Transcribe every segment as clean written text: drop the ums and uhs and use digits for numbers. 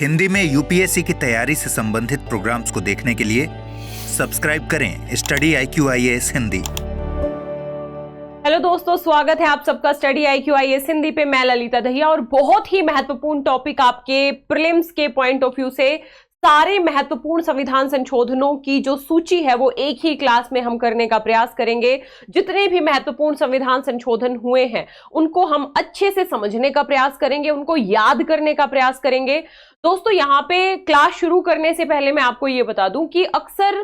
हिंदी में यूपीएससी की तैयारी से संबंधित प्रोग्राम्स को देखने के लिए सब्सक्राइब करें study IQ IAS Hindi. Hello दोस्तों, स्वागत है आप सबका स्टडी IQ IAS हिंदी पे। मैं ललिता दहिया और बहुत ही महत्वपूर्ण टॉपिक आपके प्रीलिम्स के पॉइंट ऑफ व्यू से सारे महत्वपूर्ण संविधान संशोधनों की जो सूची है वो एक ही क्लास में हम करने का प्रयास करेंगे। जितने भी महत्वपूर्ण संविधान संशोधन हुए हैं उनको हम अच्छे से समझने का प्रयास करेंगे, उनको याद करने का प्रयास करेंगे। दोस्तों, यहाँ पे क्लास शुरू करने से पहले मैं आपको ये बता दूं कि अक्सर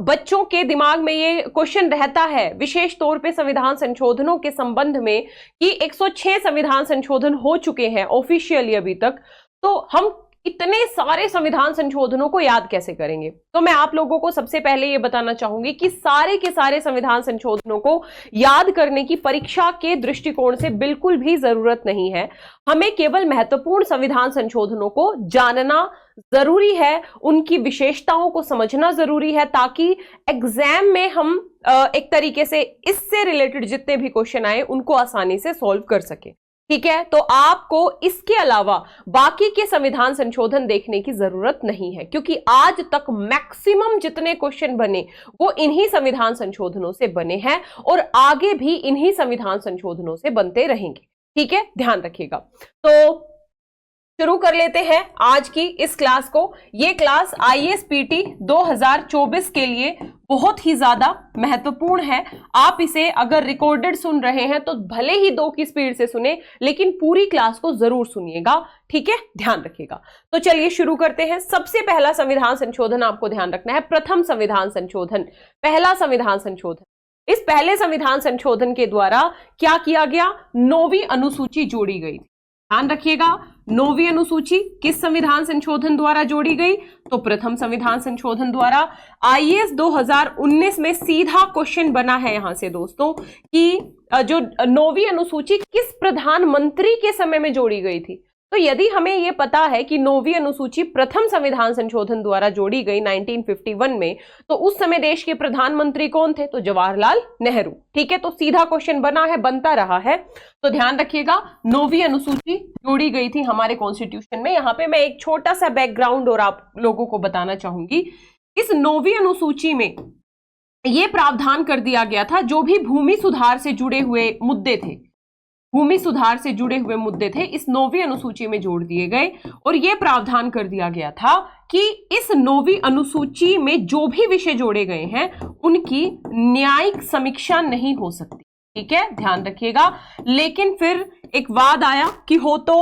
बच्चों के दिमाग में ये क्वेश्चन रहता है, विशेष तौर पे संविधान संशोधनों के संबंध में, कि 106 संविधान संशोधन हो चुके हैं ऑफिशियली अभी तक, तो हम इतने सारे संविधान संशोधनों को याद कैसे करेंगे। तो मैं आप लोगों को सबसे पहले ये बताना चाहूंगी कि सारे के सारे संविधान संशोधनों को याद करने की परीक्षा के दृष्टिकोण से बिल्कुल भी जरूरत नहीं है। हमें केवल महत्वपूर्ण संविधान संशोधनों को जानना जरूरी है, उनकी विशेषताओं को समझना जरूरी है, ताकि एग्जाम में हम एक तरीके से इससे रिलेटेड जितने भी क्वेश्चन आए उनको आसानी से सॉल्व कर सके। ठीक है, तो आपको इसके अलावा बाकी के संविधान संशोधन देखने की जरूरत नहीं है, क्योंकि आज तक मैक्सिमम जितने क्वेश्चन बने वो इन्हीं संविधान संशोधनों से बने हैं और आगे भी इन्हीं संविधान संशोधनों से बनते रहेंगे। ठीक है, ध्यान रखिएगा। तो शुरू कर लेते हैं आज की इस क्लास को। ये क्लास IAS-PT 2024 के लिए बहुत ही ज्यादा महत्वपूर्ण है। आप इसे अगर रिकॉर्डेड सुन रहे हैं तो भले ही 2 की स्पीड से सुने, लेकिन पूरी क्लास को जरूर सुनिएगा। ठीक है, ध्यान रखिएगा। तो चलिए शुरू करते हैं। सबसे पहला संविधान संशोधन आपको ध्यान रखना है, प्रथम संविधान संशोधन, पहला संविधान संशोधन। इस पहले संविधान संशोधन के द्वारा क्या किया गया? 9वीं अनुसूची जोड़ी गई। ध्यान रखिएगा, 9वीं अनुसूची किस संविधान संशोधन द्वारा जोड़ी गई? तो प्रथम संविधान संशोधन द्वारा। IAS 2019 में सीधा क्वेश्चन बना है यहां से दोस्तों कि जो 9वीं अनुसूची किस प्रधानमंत्री के समय में जोड़ी गई थी। तो यदि हमें यह पता है कि 9वीं अनुसूची प्रथम संविधान संशोधन द्वारा जोड़ी गई 1951 में, तो उस समय देश के प्रधानमंत्री कौन थे? तो जवाहरलाल नेहरू। ठीक है, तो सीधा क्वेश्चन बना है, बनता रहा है। तो ध्यान रखिएगा, 9वीं अनुसूची जोड़ी गई थी हमारे कॉन्स्टिट्यूशन में। यहां पे मैं एक छोटा सा बैकग्राउंड और आप लोगों को बताना चाहूंगी। इस 9वीं अनुसूची में यह प्रावधान कर दिया गया था, जो भी भूमि सुधार से जुड़े हुए मुद्दे थे, भूमि सुधार से जुड़े हुए मुद्दे थे, इस 9वीं अनुसूची में जोड़ दिए गए। और यह प्रावधान कर दिया गया था कि इस 9वीं अनुसूची में जो भी विषय जोड़े गए हैं उनकी न्यायिक समीक्षा नहीं हो सकती। ठीक है, ध्यान रखिएगा। लेकिन फिर एक वाद आया कि हो तो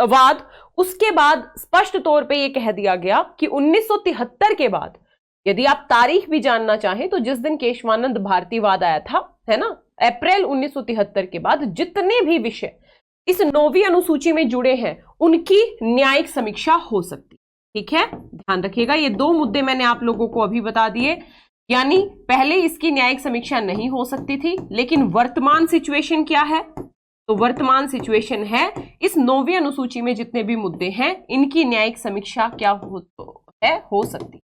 वाद, उसके बाद स्पष्ट तौर पे यह कह दिया गया कि 1973 के बाद, यदि आप तारीख भी जानना चाहें तो जिस दिन केशवानंद भारती वाद आया था, है ना, अप्रैल 1973 के बाद जितने भी विषय इस 9वीं अनुसूची में जुड़े हैं उनकी न्यायिक समीक्षा हो सकती। ठीक है, ध्यान रखिएगा। ये 2 मुद्दे मैंने आप लोगों को अभी बता दिए, यानी पहले इसकी न्यायिक समीक्षा नहीं हो सकती थी, लेकिन वर्तमान सिचुएशन क्या है? तो वर्तमान सिचुएशन है इस 9वीं अनुसूची में जितने भी मुद्दे हैं इनकी न्यायिक समीक्षा क्या हो सकती।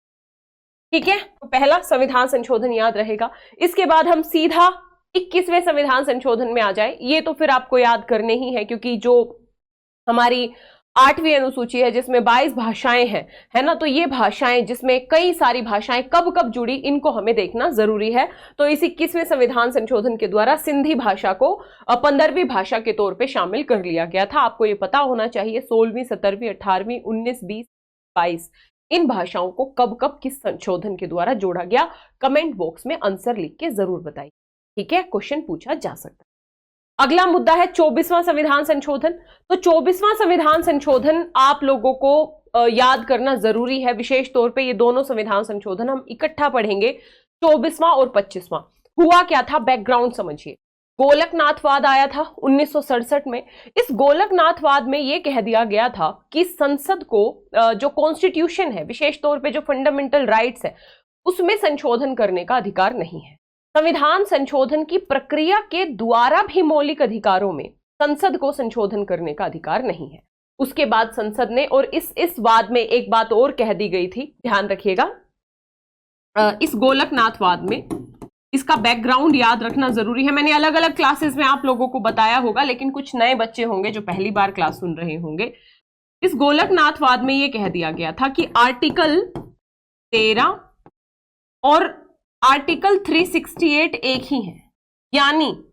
ठीक है, तो पहला संविधान संशोधन याद रहेगा। इसके बाद हम सीधा 21वें संविधान संशोधन में आ जाए। ये तो फिर आपको याद करने ही है, क्योंकि जो हमारी 8वीं अनुसूची है जिसमें 22 भाषाएं हैं, है ना, तो ये भाषाएं जिसमें कई सारी भाषाएं कब कब जुड़ी, इनको हमें देखना जरूरी है। तो इस 21वें संविधान संशोधन के द्वारा सिंधी भाषा को 15वीं भाषा के तौर पे शामिल कर लिया गया था। आपको ये पता होना चाहिए 16वीं, 17वीं, 18वीं, 19, 20, 22 इन भाषाओं को कब कब किस संशोधन के द्वारा जोड़ा गया। कमेंट बॉक्स में आंसर लिख के जरूर बताइए। ठीक है, क्वेश्चन पूछा जा सकता है। अगला मुद्दा है 24वां संविधान संशोधन। तो 24वां संविधान संशोधन आप लोगों को याद करना जरूरी है। विशेष तौर पे ये दोनों संविधान संशोधन हम इकट्ठा पढ़ेंगे, 24वां और 25वां। हुआ क्या था, बैकग्राउंड समझिए। गोलकनाथवाद आया था 1967 में। इस गोलकनाथवाद में यह कह दिया गया था कि संसद को जो कॉन्स्टिट्यूशन है, विशेष तौर पे जो फंडामेंटल राइट्स है, उसमें संशोधन करने का अधिकार नहीं है। संविधान संशोधन की प्रक्रिया के द्वारा भी मौलिक अधिकारों में संसद को संशोधन करने का अधिकार नहीं है। उसके बाद संसद ने, और इस वाद में एक बात और कह दी गई थी, ध्यान रखिएगा, इस गोलकनाथवाद में इसका बैकग्राउंड याद रखना जरूरी है। मैंने अलग अलग क्लासेस में आप लोगों को बताया होगा, लेकिन कुछ नए बच्चे होंगे जो पहली बार क्लास सुन रहे होंगे। इस गोलकनाथवाद में ये कह दिया गया था कि आर्टिकल 13 और आर्टिकल 368 एक ही है। यानी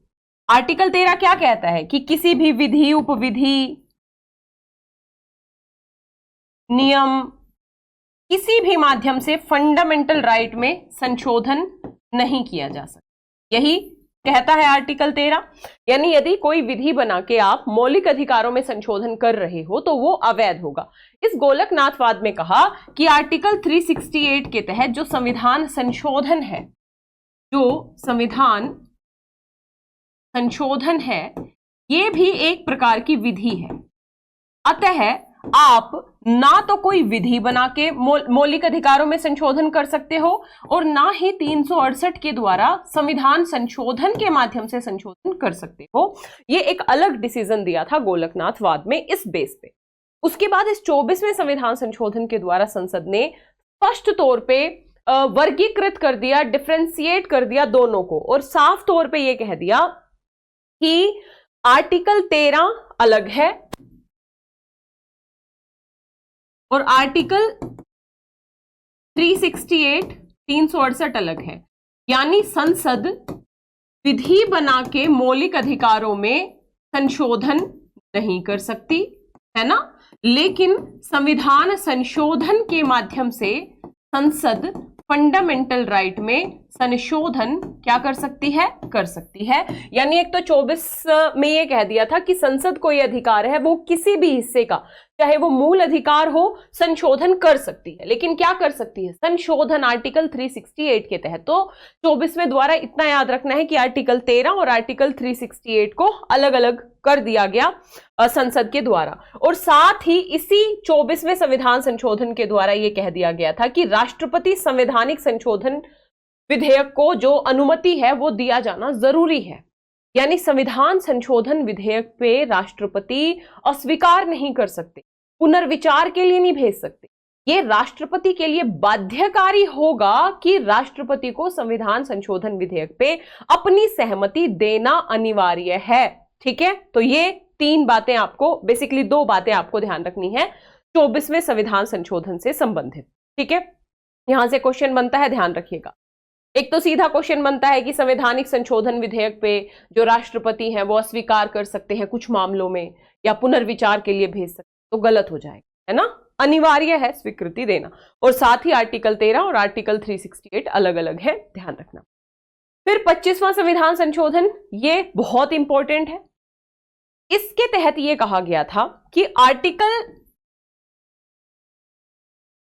आर्टिकल 13 क्या कहता है कि किसी भी विधि, उपविधि, नियम, किसी भी माध्यम से फंडामेंटल राइट में संशोधन नहीं किया जा सकता, यही कहता है आर्टिकल 13। यानी यदि कोई विधि बना के आप मौलिक अधिकारों में संशोधन कर रहे हो तो वो अवैध होगा। इस गोलकनाथवाद में कहा कि आर्टिकल 368 के तहत जो संविधान संशोधन है, जो संविधान संशोधन है, ये भी एक प्रकार की विधि है। अतः आप ना तो कोई विधि बना के मौलिक अधिकारों में संशोधन कर सकते हो और ना ही 368 के द्वारा संविधान संशोधन के माध्यम से संशोधन कर सकते हो। ये एक अलग डिसीजन दिया था गोलकनाथवाद में इस बेस पे। उसके बाद इस 24वें संविधान संशोधन के द्वारा संसद ने स्पष्ट तौर पे वर्गीकृत कर दिया, डिफरेंशिएट कर दिया दोनों को, और साफ तौर पे ये कह दिया कि आर्टिकल 13 अलग है और आर्टिकल 368 अलग है। यानी संसद विधि बना के मौलिक अधिकारों में संशोधन नहीं कर सकती है ना, लेकिन संविधान संशोधन के माध्यम से संसद फंडामेंटल राइट में संशोधन क्या कर सकती है। यानी एक तो 24 में ये कह दिया था कि संसद को ये अधिकार है, वो किसी भी हिस्से का, चाहे वो मूल अधिकार हो, संशोधन कर सकती है। लेकिन क्या कर सकती है? संशोधन आर्टिकल 368 के तहत। तो 24वें द्वारा इतना याद रखना है कि आर्टिकल 13 और आर्टिकल 368 को अलग अलग कर दिया गया संसद के द्वारा। और साथ ही इसी 24वें संविधान संशोधन के द्वारा यह कह दिया गया था कि राष्ट्रपति संवैधानिक संशोधन विधेयक को जो अनुमति है वो दिया जाना जरूरी है। यानी संविधान संशोधन विधेयक पे राष्ट्रपति अस्वीकार नहीं कर सकते, पुनर्विचार के लिए नहीं भेज सकते। ये राष्ट्रपति के लिए बाध्यकारी होगा कि राष्ट्रपति को संविधान संशोधन विधेयक पे अपनी सहमति देना अनिवार्य है। ठीक है, तो ये 3 बातें आपको, बेसिकली 2 बातें आपको ध्यान रखनी है 24वें संविधान संशोधन से संबंधित। ठीक है, यहां से क्वेश्चन बनता है, ध्यान रखिएगा। एक तो सीधा क्वेश्चन बनता है कि संवैधानिक संशोधन विधेयक पे जो राष्ट्रपति हैं वो अस्वीकार कर सकते हैं कुछ मामलों में या पुनर्विचार के लिए भेज सकते, तो गलत हो जाएगा, है ना। अनिवार्य है स्वीकृति देना। और साथ ही आर्टिकल 13 और आर्टिकल 368 अलग अलग है, ध्यान रखना। फिर 25वां संविधान संशोधन, ये बहुत इंपॉर्टेंट है। इसके तहत ये कहा गया था कि आर्टिकल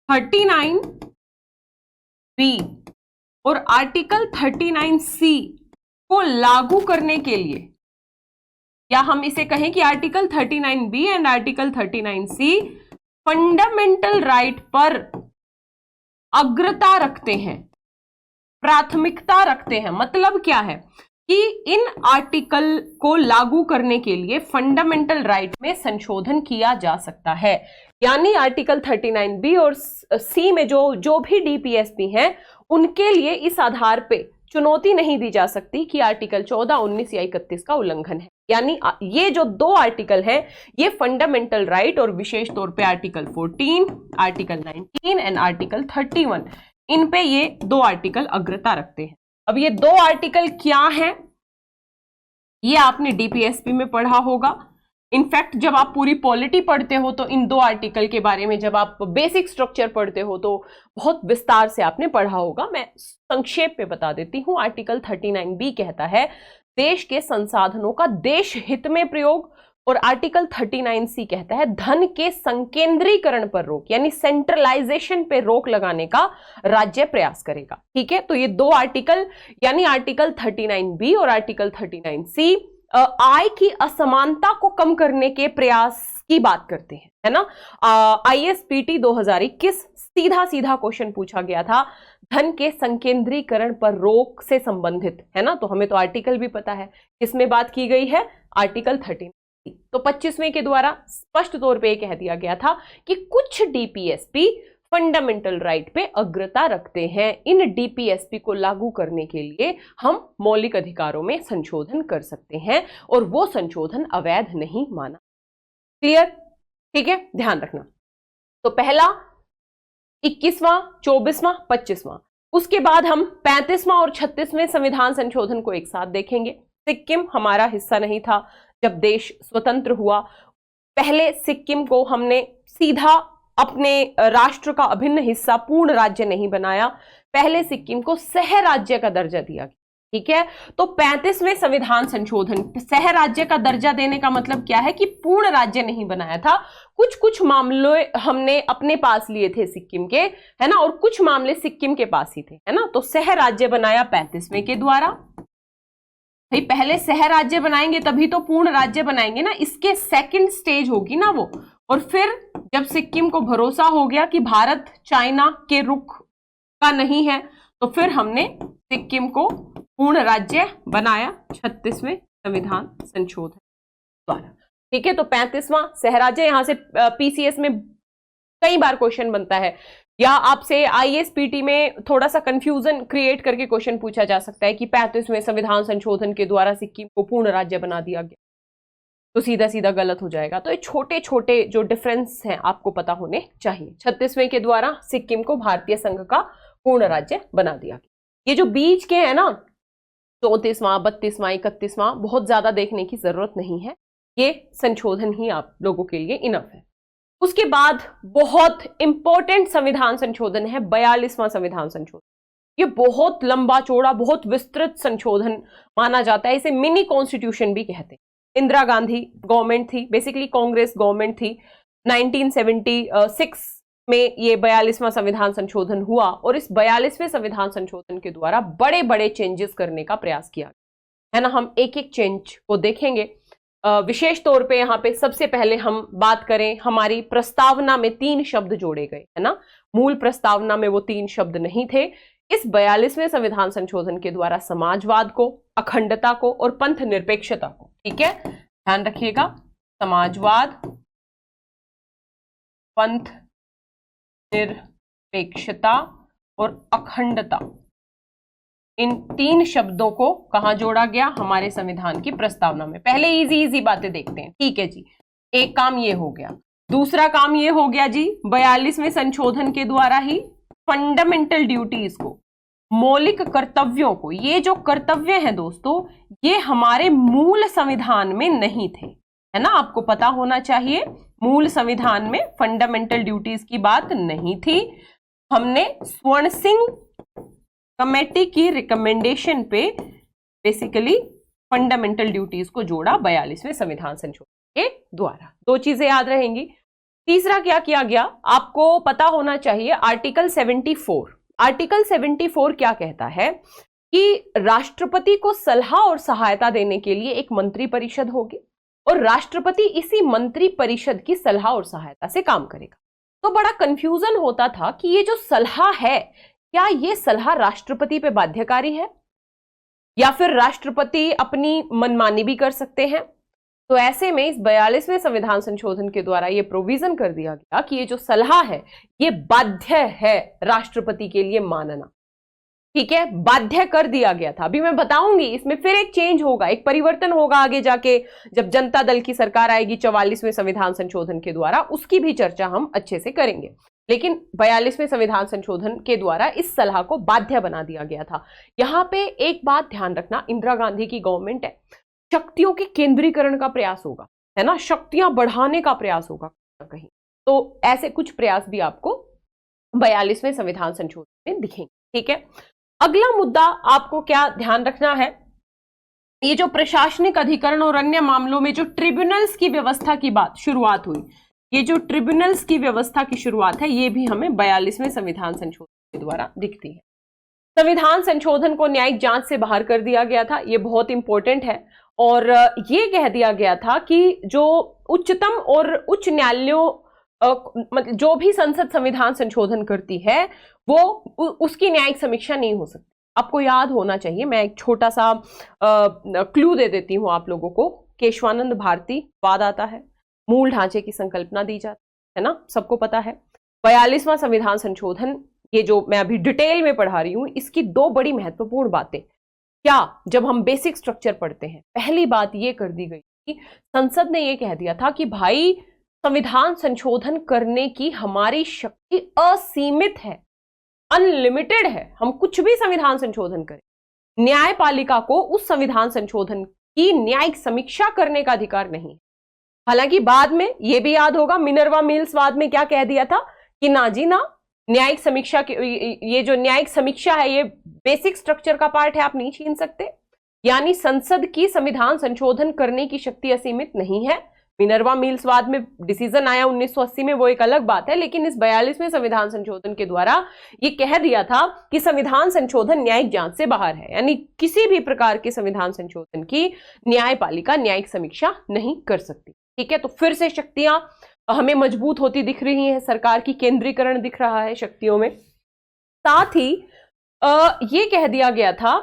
39B और आर्टिकल 39C को लागू करने के लिए, या हम इसे कहें कि article 39B and article 39C fundamental right पर अग्रता रखते हैं, प्राथमिकता रखते हैं। मतलब क्या है कि इन आर्टिकल को लागू करने के लिए फंडामेंटल राइट में संशोधन किया जा सकता है। यानी आर्टिकल 39B और C में जो भी डीपीएसपी हैं, उनके लिए इस आधार पे चुनौती नहीं दी जा सकती कि आर्टिकल 14, 19 या 31 का उल्लंघन है। यानी ये जो 2 आर्टिकल हैं, ये फंडामेंटल राइट और विशेष तौर पे आर्टिकल 14, आर्टिकल 19 एंड आर्टिकल 31, इन पे ये 2 आर्टिकल अग्रता रखते हैं। अब ये 2 आर्टिकल क्या हैं, ये आपने डीपीएसपी में पढ़ा होगा। इनफैक्ट जब आप पूरी पॉलिटी पढ़ते हो तो इन 2 आर्टिकल के बारे में, जब आप बेसिक स्ट्रक्चर पढ़ते हो तो बहुत विस्तार से आपने पढ़ा होगा। मैं संक्षेप में बता देती हूं। आर्टिकल 39B कहता है देश के संसाधनों का देश हित में प्रयोग, और आर्टिकल 39C कहता है धन के संकेंद्रीकरण पर रोक, यानी सेंट्रलाइजेशन पे रोक लगाने का राज्य प्रयास करेगा। ठीक है, तो ये 2 आर्टिकल, यानी आर्टिकल 39B और आर्टिकल 39C आय की असमानता को कम करने के प्रयास की बात करते हैं, है ना। ISPT 2021 सीधा क्वेश्चन पूछा गया था धन के संकेंद्रीकरण पर रोक से संबंधित, है ना। तो हमें तो आर्टिकल भी पता है, इसमें बात की गई है आर्टिकल 39। तो 25वें के द्वारा स्पष्ट तौर पे कह दिया गया था कि कुछ डीपीएसपी फंडामेंटल राइट पे अग्रता रखते हैं। इन डीपीएसपी को लागू करने के लिए हम मौलिक अधिकारों में संशोधन कर सकते हैं और वो संशोधन अवैध नहीं माना। क्लियर? ठीक है, ध्यान रखना। तो पहला 21वां, 24वां, 25वां, उसके बाद हम 35वां और 36वें संविधान संशोधन को एक साथ देखेंगे। सिक्किम हमारा हिस्सा नहीं था जब देश स्वतंत्र हुआ। पहले सिक्किम को हमने सीधा अपने राष्ट्र का अभिन्न हिस्सा, पूर्ण राज्य नहीं बनाया। पहले सिक्किम को सह राज्य का दर्जा दिया गया। ठीक है, तो 35वें संविधान संशोधन, सह राज्य का दर्जा देने का मतलब क्या है कि पूर्ण राज्य नहीं बनाया था। कुछ कुछ मामले हमने अपने पास लिए थे सिक्किम के, है ना, और कुछ मामले सिक्किम के पास ही थे, है ना। तो सह राज्य बनाया 35वें के द्वारा। भाई पहले सह राज्य बनाएंगे तभी तो पूर्ण राज्य बनाएंगे ना, इसके सेकंड स्टेज होगी ना वो। और फिर जब सिक्किम को भरोसा हो गया कि भारत चाइना के रुख का नहीं है, तो फिर हमने सिक्किम को पूर्ण राज्य बनाया 36वें संविधान संशोधन द्वारा। ठीक है, तो 35वां सह राज्य, यहां से पीसीएस में कई बार क्वेश्चन बनता है, या आपसे आईएएस-पीटी में थोड़ा सा कंफ्यूजन क्रिएट करके क्वेश्चन पूछा जा सकता है कि 35वें संविधान संशोधन के द्वारा सिक्किम को पूर्ण राज्य बना दिया गया, तो सीधा सीधा गलत हो जाएगा। तो ये छोटे छोटे जो डिफरेंस हैं आपको पता होने चाहिए। 36वें के द्वारा सिक्किम को भारतीय संघ का पूर्ण राज्य बना दिया गया। ये जो बीच के है ना, 34वां, 32वां, 31वां, बहुत ज्यादा देखने की जरूरत नहीं है, ये संशोधन ही आप लोगों के लिए इनफ है। उसके बाद बहुत इंपॉर्टेंट संविधान संशोधन है 42वां संविधान संशोधन। ये बहुत लंबा चौड़ा, बहुत विस्तृत संशोधन माना जाता है, इसे मिनी कॉन्स्टिट्यूशन भी कहते हैं। इंदिरा गांधी गवर्नमेंट थी, बेसिकली कांग्रेस गवर्नमेंट थी, 1976 में ये 42वां संविधान संशोधन हुआ, और इस 42वें संविधान संशोधन के द्वारा बड़े बड़े चेंजेस करने का प्रयास किया है ना। हम एक एक चेंज को देखेंगे। विशेष तौर पे यहाँ पे सबसे पहले हम बात करें, हमारी प्रस्तावना में 3 शब्द जोड़े गए, है ना। मूल प्रस्तावना में वो 3 शब्द नहीं थे। इस 42वें संविधान संशोधन के द्वारा समाजवाद को, अखंडता को और पंथ निरपेक्षता को, ठीक है, ध्यान रखिएगा, समाजवाद, पंथ निरपेक्षता और अखंडता, इन 3 शब्दों को कहां जोड़ा गया? हमारे संविधान की प्रस्तावना में। पहले इजी इजी बातें देखते हैं, ठीक है जी। एक काम ये हो गया। दूसरा काम ये हो गया जी, 42वें संशोधन के द्वारा ही फंडामेंटल ड्यूटीज को, मौलिक कर्तव्यों को, ये जो कर्तव्य हैं दोस्तों, ये हमारे मूल संविधान में नहीं थे, है ना। आपको पता होना चाहिए, मूल संविधान में फंडामेंटल ड्यूटीज की बात नहीं थी। हमने स्वर्ण सिंह कमेटी की रिकमेंडेशन पे बेसिकली फंडामेंटल ड्यूटीज को जोड़ा 42वें संविधान संशोधन के द्वारा। 2 चीजें याद रहेंगी। तीसरा क्या किया गया, आपको पता होना चाहिए, आर्टिकल 74। आर्टिकल 74 क्या कहता है कि राष्ट्रपति को सलाह और सहायता देने के लिए एक मंत्री परिषद होगी, और राष्ट्रपति इसी मंत्री परिषद की सलाह और सहायता से काम करेगा। तो बड़ा कंफ्यूजन होता था कि ये जो सलाह है, क्या ये सलाह राष्ट्रपति पे बाध्यकारी है, या फिर राष्ट्रपति अपनी मनमानी भी कर सकते हैं। तो ऐसे में इस 42वें संविधान संशोधन के द्वारा ये प्रोविजन कर दिया गया कि ये जो सलाह है ये बाध्य है राष्ट्रपति के लिए मानना, ठीक है, बाध्य कर दिया गया था। अभी मैं बताऊंगी, इसमें फिर एक चेंज होगा, एक परिवर्तन होगा आगे जाके, जब जनता दल की सरकार आएगी 44वें संविधान संशोधन के द्वारा, उसकी भी चर्चा हम अच्छे से करेंगे। लेकिन 42वें संविधान संशोधन के द्वारा इस सलाह को बाध्य बना दिया गया था। यहां पे एक बात ध्यान रखना, इंदिरा गांधी की गवर्नमेंट है, शक्तियों के केंद्रीकरण का प्रयास होगा, है ना, शक्तियां बढ़ाने का प्रयास होगा कहीं, तो ऐसे कुछ प्रयास भी आपको 42वें संविधान संशोधन में दिखेंगे, ठीक है। अगला मुद्दा आपको क्या ध्यान रखना है, ये जो प्रशासनिक अधिकरण और अन्य मामलों में जो ट्रिब्यूनल्स की व्यवस्था की बात शुरुआत हुई, ये जो ट्रिब्यूनल्स की व्यवस्था की शुरुआत है, ये भी हमें 42वें संविधान संशोधन के द्वारा दिखती है। संविधान संशोधन को न्यायिक जांच से बाहर कर दिया गया था, ये बहुत इंपॉर्टेंट है, और ये कह दिया गया था कि जो उच्चतम और उच्च न्यायालयों, मतलब जो भी संसद संविधान संशोधन करती है, वो उसकी न्यायिक समीक्षा नहीं हो सकती। आपको याद होना चाहिए, मैं एक छोटा सा क्लू दे देती हूँ आप लोगों को। केशवानंद भारती वाद आता है, मूल ढांचे की संकल्पना दी जाती है ना, सबको पता है। 42वां संविधान संशोधन, ये जो मैं अभी डिटेल में पढ़ा रही हूं, इसकी 2 बड़ी महत्वपूर्ण बातें क्या, जब हम बेसिक स्ट्रक्चर पढ़ते हैं, पहली बात ये कर दी गई कि संसद ने ये कह दिया था कि भाई संविधान संशोधन करने की हमारी शक्ति असीमित है, अनलिमिटेड है। हम कुछ भी संविधान संशोधन करें, न्यायपालिका को उस संविधान संशोधन की न्यायिक समीक्षा करने का अधिकार नहीं। हालांकि बाद में यह भी याद होगा, मिनर्वा मिल्स वाद में क्या कह दिया था कि ना जी ना, न्यायिक समीक्षा ये जो न्यायिक समीक्षा है ये बेसिक स्ट्रक्चर का पार्ट है, आप नहीं छीन सकते। यानी संसद की संविधान संशोधन करने की शक्ति असीमित नहीं है। मिनर्वा मिल्स वाद में डिसीजन आया 1980 में, वो एक अलग बात है, लेकिन इस 42वें संविधान संशोधन के द्वारा ये कह दिया था कि संविधान संशोधन न्यायिक जांच से बाहर है। यानी किसी भी प्रकार के संविधान संशोधन की न्यायपालिका न्यायिक समीक्षा नहीं कर सकती। ठीक है, तो फिर से शक्तियां हमें मजबूत होती दिख रही हैं, सरकार की केंद्रीकरण दिख रहा है शक्तियों में। साथ ही ये कह दिया गया था,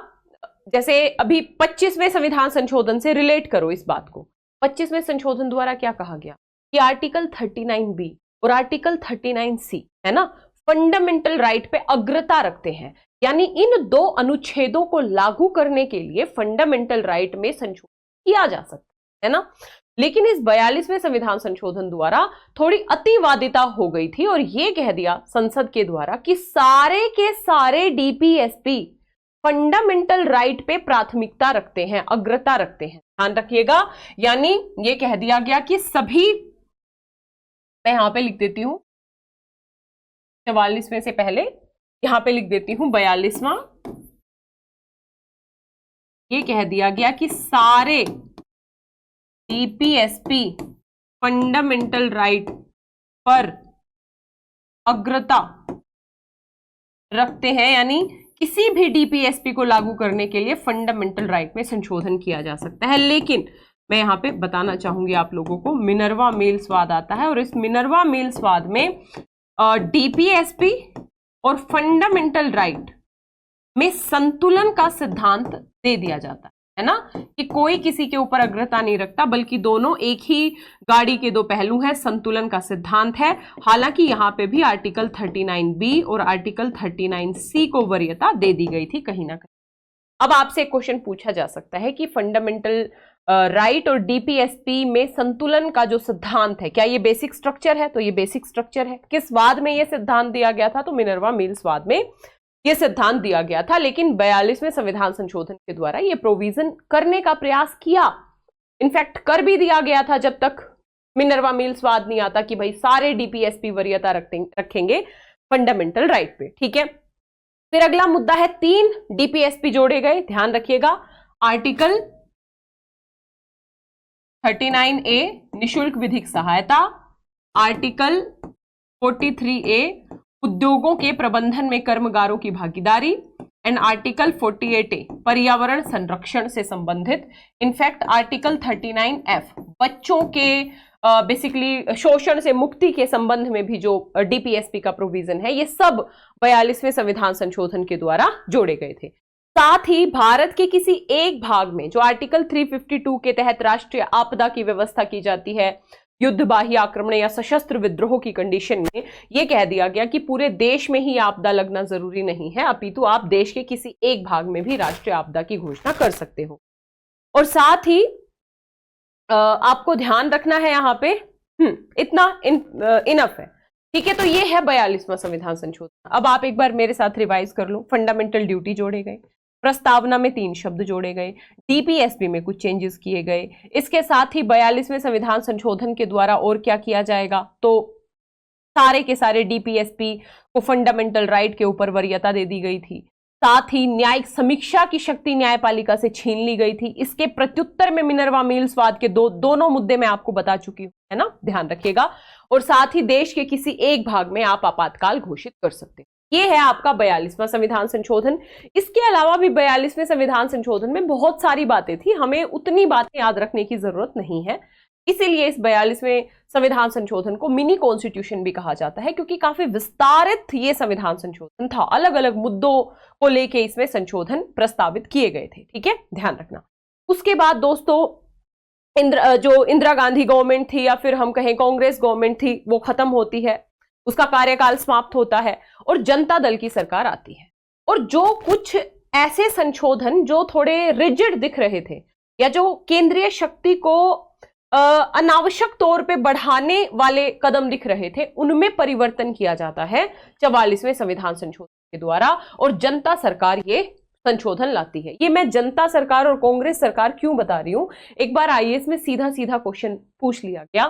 जैसे अभी 25वें संविधान संशोधन से रिलेट करो इस बात को। 25वें संशोधन द्वारा क्या कहा गया कि आर्टिकल 39B और आर्टिकल 39C है ना, फंडामेंटल राइट पे अग्रता रखते हैं। यानी इन दो अनुच्छेदों को लागू करने के लिए फंडामेंटल राइट में संशोधन किया जा सकता है ना। लेकिन इस 42वें संविधान संशोधन द्वारा थोड़ी अतिवादिता हो गई थी और यह कह दिया संसद के द्वारा कि सारे के सारे डीपीएसपी फंडामेंटल राइट पे प्राथमिकता रखते हैं, अग्रता रखते हैं। ध्यान रखिएगा, यानी ये कह दिया गया कि सभी, मैं यहां पे लिख देती हूं 44वें से पहले यहां पे लिख देती हूं 42वां। ये कह दिया गया कि सारे डीपीएसपी फंडामेंटल राइट पर अग्रता रखते हैं। यानी किसी भी डीपीएसपी को लागू करने के लिए फंडामेंटल राइट में संशोधन किया जा सकता है। लेकिन मैं यहां पे बताना चाहूंगी आप लोगों को, मिनर्वा मिल्स वाद आता है और इस मिनर्वा मिल्स वाद में डीपीएसपी और फंडामेंटल राइट में संतुलन का सिद्धांत दे दिया जाता है ना, कि कोई किसी के ऊपर अग्रता नहीं रखता, बल्कि दोनों एक ही गाड़ी के दो पहलू हैं, संतुलन का सिद्धांत है। हालांकि यहां पे भी आर्टिकल 39B और आर्टिकल 39C को वरीयता दे दी गई थी कहीं ना कहीं। अब आपसे एक क्वेश्चन पूछा जा सकता है कि फंडामेंटल राइट और डीपीएसपी में संतुलन का जो सिद्धांत है, क्या ये बेसिक स्ट्रक्चर है? तो ये बेसिक स्ट्रक्चर है। किस वाद में ये सिद्धांत दिया गया था? तो मिनर्वा मिल्स वाद में ये सिद्धांत दिया गया था। लेकिन 42वें संविधान संशोधन के द्वारा ये प्रोविजन करने का प्रयास किया, इनफैक्ट कर भी दिया गया था, जब तक मिनर्वा मिल्स वाद नहीं आता कि भाई सारे डीपीएसपी वरीयता रखेंगे फंडामेंटल राइट पे। ठीक है, फिर अगला मुद्दा है 3 डीपीएसपी जोड़े गए। ध्यान रखिएगा, आर्टिकल 39A निशुल्क विधिक सहायता, आर्टिकल 43A उद्योगों के प्रबंधन में कर्मगारों की भागीदारी एंड आर्टिकल 48A पर्यावरण संरक्षण से संबंधित। इनफैक्ट आर्टिकल 39F बच्चों के बेसिकली शोषण से मुक्ति के संबंध में भी जो डीपीएसपी का प्रोविजन है, ये सब 42वें संविधान संशोधन के द्वारा जोड़े गए थे। साथ ही भारत के किसी एक भाग में जो आर्टिकल 352 के तहत राष्ट्रीय आपदा की व्यवस्था की जाती है, युद्ध, बाह्य आक्रमण या सशस्त्र विद्रोह की कंडीशन में यह कह दिया गया कि पूरे देश में ही आपदा लगना जरूरी नहीं है, अपितु आप देश के किसी एक भाग में भी राष्ट्रीय आपदा की घोषणा कर सकते हो। और साथ ही आपको ध्यान रखना है यहां पे, इतना इनफ है। ठीक है, तो ये है 42वां संविधान संशोधन। अब आप एक बार मेरे साथ रिवाइज कर लो। फंडामेंटल ड्यूटी जोड़े गए, प्रस्तावना में 3 शब्द जोड़े गए, डीपीएसपी में कुछ चेंजेस किए गए। इसके साथ ही 42वें संविधान संशोधन के द्वारा और क्या किया जाएगा, तो सारे के सारे डीपीएसपी को फंडामेंटल राइट के ऊपर वरीयता दे दी गई थी। साथ ही न्यायिक समीक्षा की शक्ति न्यायपालिका से छीन ली गई थी। इसके प्रत्युत्तर में मिनर्वा मिल्स वाद के दोनों मुद्दे मैं आपको बता चुकी हूं, है ना, ध्यान रखिएगा। और साथ ही देश के किसी एक भाग में आप आपातकाल घोषित कर सकते हैं। ये है आपका 42वां संविधान संशोधन। इसके अलावा भी 42वें संविधान संशोधन में बहुत सारी बातें थी, हमें उतनी बातें याद रखने की जरूरत नहीं है। इसीलिए इस 42वें संविधान संशोधन को मिनी कॉन्स्टिट्यूशन भी कहा जाता है, क्योंकि काफी विस्तारित ये संविधान संशोधन था। अलग अलग मुद्दों को लेके इसमें संशोधन प्रस्तावित किए गए थे। ठीक है, ध्यान रखना। उसके बाद दोस्तों जो इंदिरा गांधी गवर्नमेंट थी या फिर हम कहें कांग्रेस गवर्नमेंट थी, वो खत्म होती है, उसका कार्यकाल समाप्त होता है और जनता दल की सरकार आती है। और जो कुछ ऐसे संशोधन जो थोड़े रिजिड दिख रहे थे या जो केंद्रीय शक्ति को अनावश्यक तौर पे बढ़ाने वाले कदम दिख रहे थे, उनमें परिवर्तन किया जाता है 44वें संविधान संशोधन के द्वारा, और जनता सरकार ये संशोधन लाती है। ये मैं जनता सरकार और कांग्रेस सरकार क्यों बता रही हूं, एक बार आईएएस में सीधा सीधा क्वेश्चन पूछ लिया गया,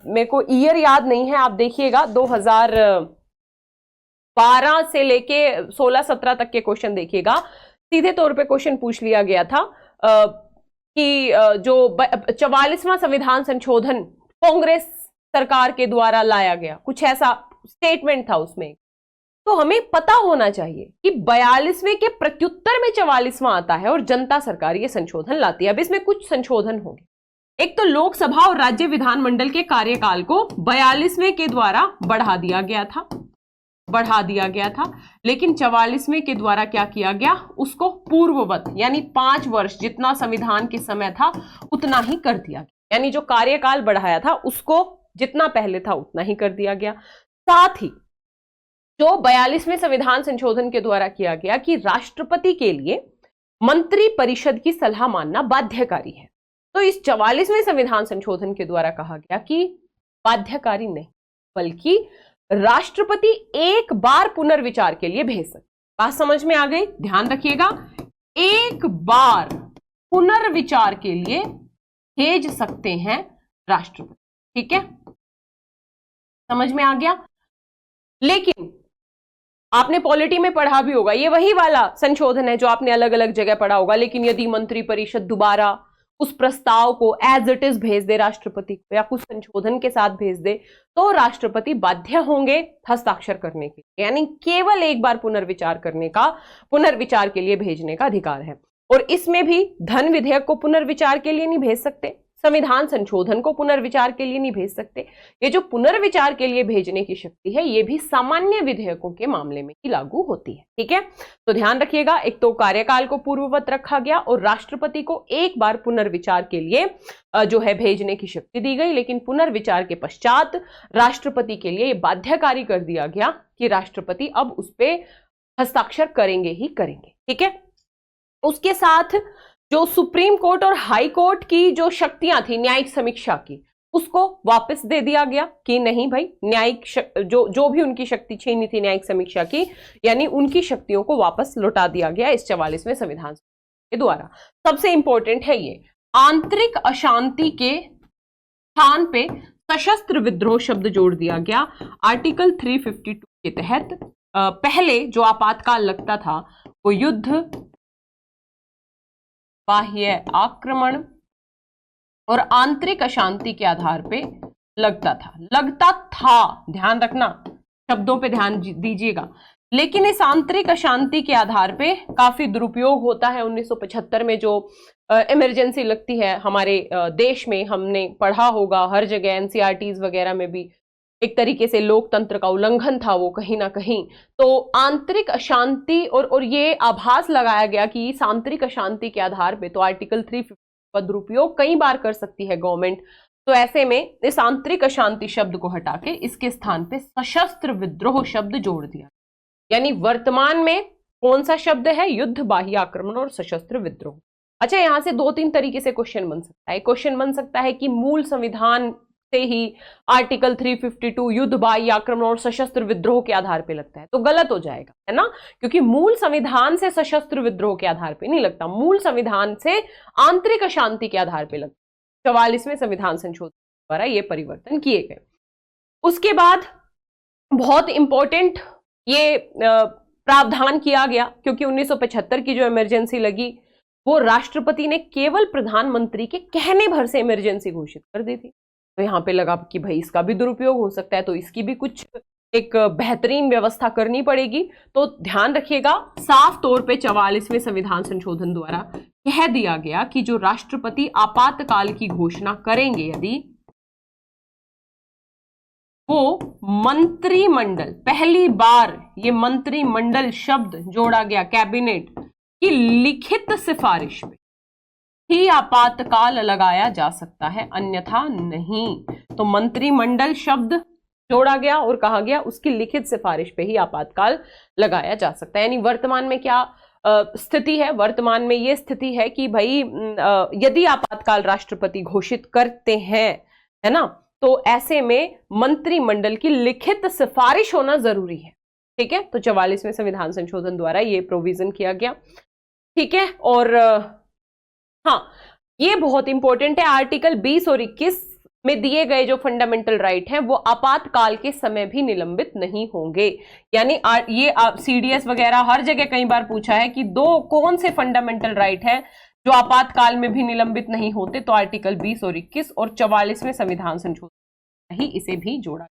मेरे को ईयर याद नहीं है, आप देखिएगा 2012 से लेके 16-17 तक के क्वेश्चन देखिएगा, सीधे तौर पे क्वेश्चन पूछ लिया गया था कि जो 44वां संविधान संशोधन कांग्रेस सरकार के द्वारा लाया गया, कुछ ऐसा स्टेटमेंट था उसमें। तो हमें पता होना चाहिए कि 42वें के प्रत्युत्तर में 44वां आता है और जनता सरकार ये संशोधन लाती है। अब इसमें कुछ संशोधन होंगे। एक तो लोकसभा और राज्य विधानमंडल के कार्यकाल को 42वें के द्वारा बढ़ा दिया गया था, लेकिन 44वें के द्वारा क्या किया गया, उसको पूर्ववत यानी 5 वर्ष जितना संविधान के समय था उतना ही कर दिया गया, यानी जो कार्यकाल बढ़ाया था उसको जितना पहले था उतना ही कर दिया गया। साथ ही जो 42वें संविधान संशोधन के द्वारा किया गया कि राष्ट्रपति के लिए मंत्री परिषद की सलाह मानना बाध्यकारी है, तो इस 44वें संविधान संशोधन के द्वारा कहा गया कि बाध्यकारी नहीं बल्कि राष्ट्रपति एक बार पुनर्विचार के लिए भेज सकते। बात समझ में आ गई? ध्यान रखिएगा, एक बार पुनर्विचार के लिए भेज सकते हैं राष्ट्रपति। ठीक है, समझ में आ गया। लेकिन आपने पॉलिटी में पढ़ा भी होगा, ये वही वाला संशोधन है जो आपने अलग अलग जगह पढ़ा होगा, लेकिन यदि मंत्रिपरिषद दोबारा उस प्रस्ताव को एज इट इज भेज दे राष्ट्रपति को या कुछ संशोधन के साथ भेज दे तो राष्ट्रपति बाध्य होंगे हस्ताक्षर करने के लिए, यानी केवल एक बार पुनर्विचार के लिए भेजने का अधिकार है। और इसमें भी धन विधेयक को पुनर्विचार के लिए नहीं भेज सकते, संविधान संशोधन को पुनर्विचार के लिए नहीं भेज सकते। ये जो पुनर्विचार के लिए भेजने की शक्ति है ये भी सामान्य विधेयकों के मामले में ही लागू होती है। ठीक है, तो ध्यान रखिएगा, एक तो कार्यकाल को पूर्ववत रखा गया और राष्ट्रपति को एक बार पुनर्विचार के लिए जो है भेजने की शक्ति दी गई, लेकिन पुनर्विचार के पश्चात राष्ट्रपति के लिए बाध्यकारी कर दिया गया कि राष्ट्रपति अब उस पर हस्ताक्षर करेंगे ही करेंगे। ठीक है, उसके साथ जो सुप्रीम कोर्ट और हाई कोर्ट की जो शक्तियां थी न्यायिक समीक्षा की, उसको वापस दे दिया गया कि नहीं भाई, न्यायिक जो भी उनकी शक्ति छीनी थी न्यायिक समीक्षा की, यानी उनकी शक्तियों को वापस लौटा दिया गया इस 44वें संविधान के द्वारा। सबसे इंपॉर्टेंट है ये, आंतरिक अशांति के स्थान पे सशस्त्र विद्रोह शब्द जोड़ दिया गया। आर्टिकल 352 के तहत पहले जो आपातकाल लगता था वो युद्ध, बाह्य आक्रमण और आंतरिक अशांति के आधार पे लगता था। ध्यान रखना, शब्दों पे ध्यान दीजिएगा। लेकिन इस आंतरिक अशांति के आधार पे काफी दुरुपयोग होता है। 1975 में जो इमरजेंसी लगती है हमारे देश में, हमने पढ़ा होगा हर जगह, एनसीईआरटीज वगैरह में भी एक तरीके से लोकतंत्र का उल्लंघन था वो कहीं ना कहीं। तो आंतरिक अशांति और ये आभास लगाया गया कि इस आंतरिक अशांति के आधार पे तो आर्टिकल 350 का दुरुपयोग कई बार कर सकती है गवर्नमेंट। तो ऐसे में इस आंतरिक अशांति शब्द को हटा के इसके स्थान पे सशस्त्र विद्रोह शब्द जोड़ दिया। यानी वर्तमान में कौन सा शब्द है? युद्ध, बाह्य आक्रमण और सशस्त्र विद्रोह। अच्छा, यहां से 2-3 तरीके से क्वेश्चन बन सकता है। क्वेश्चन बन सकता है कि मूल संविधान से ही आर्टिकल 352 युद्ध, बाह्य आक्रमण और सशस्त्र विद्रोह के आधार पे लगता है, तो गलत हो जाएगा, है ना, क्योंकि मूल संविधान से सशस्त्र विद्रोह के आधार पे नहीं लगता, मूल संविधान से आंतरिक अशांति के आधार पे लगता है। 44वें संविधान संशोधन द्वारा ये परिवर्तन किए गए। उसके बाद बहुत इंपॉर्टेंट ये प्रावधान किया गया, क्योंकि 1975 की जो इमरजेंसी लगी वो राष्ट्रपति ने केवल प्रधानमंत्री के कहने भर से इमरजेंसी घोषित कर दी थी। तो यहाँ पे लगा कि भाई इसका भी दुरुपयोग हो सकता है, तो इसकी भी कुछ एक बेहतरीन व्यवस्था करनी पड़ेगी। तो ध्यान रखिएगा, साफ तौर पे 44वें संविधान संशोधन द्वारा कह दिया गया कि जो राष्ट्रपति आपातकाल की घोषणा करेंगे, यदि वो मंत्रिमंडल, पहली बार ये मंत्रिमंडल शब्द जोड़ा गया कैबिनेट की लिखित सिफारिश पे ही आपातकाल लगाया जा सकता है, अन्यथा नहीं। तो मंत्रिमंडल शब्द जोड़ा गया और कहा गया उसकी लिखित सिफारिश पे ही आपातकाल लगाया जा सकता है। यानी वर्तमान में क्या स्थिति है, वर्तमान में ये स्थिति है कि भाई यदि आपातकाल राष्ट्रपति घोषित करते हैं, है ना, तो ऐसे में मंत्रिमंडल की लिखित सिफारिश होना जरूरी है। ठीक है, तो 44वें संविधान संशोधन द्वारा ये प्रोविजन किया गया। ठीक है, और हाँ, ये बहुत इंपॉर्टेंट है, आर्टिकल 20 और 21 में दिए गए जो फंडामेंटल राइट हैं वो आपातकाल के समय भी निलंबित नहीं होंगे। यानी ये सीडीएस वगैरह हर जगह कई बार पूछा है कि कौन से फंडामेंटल राइट है जो आपातकाल में भी निलंबित नहीं होते, तो आर्टिकल 20 और 21 और 44वें संविधान संशोधन ही इसे भी जोड़ा।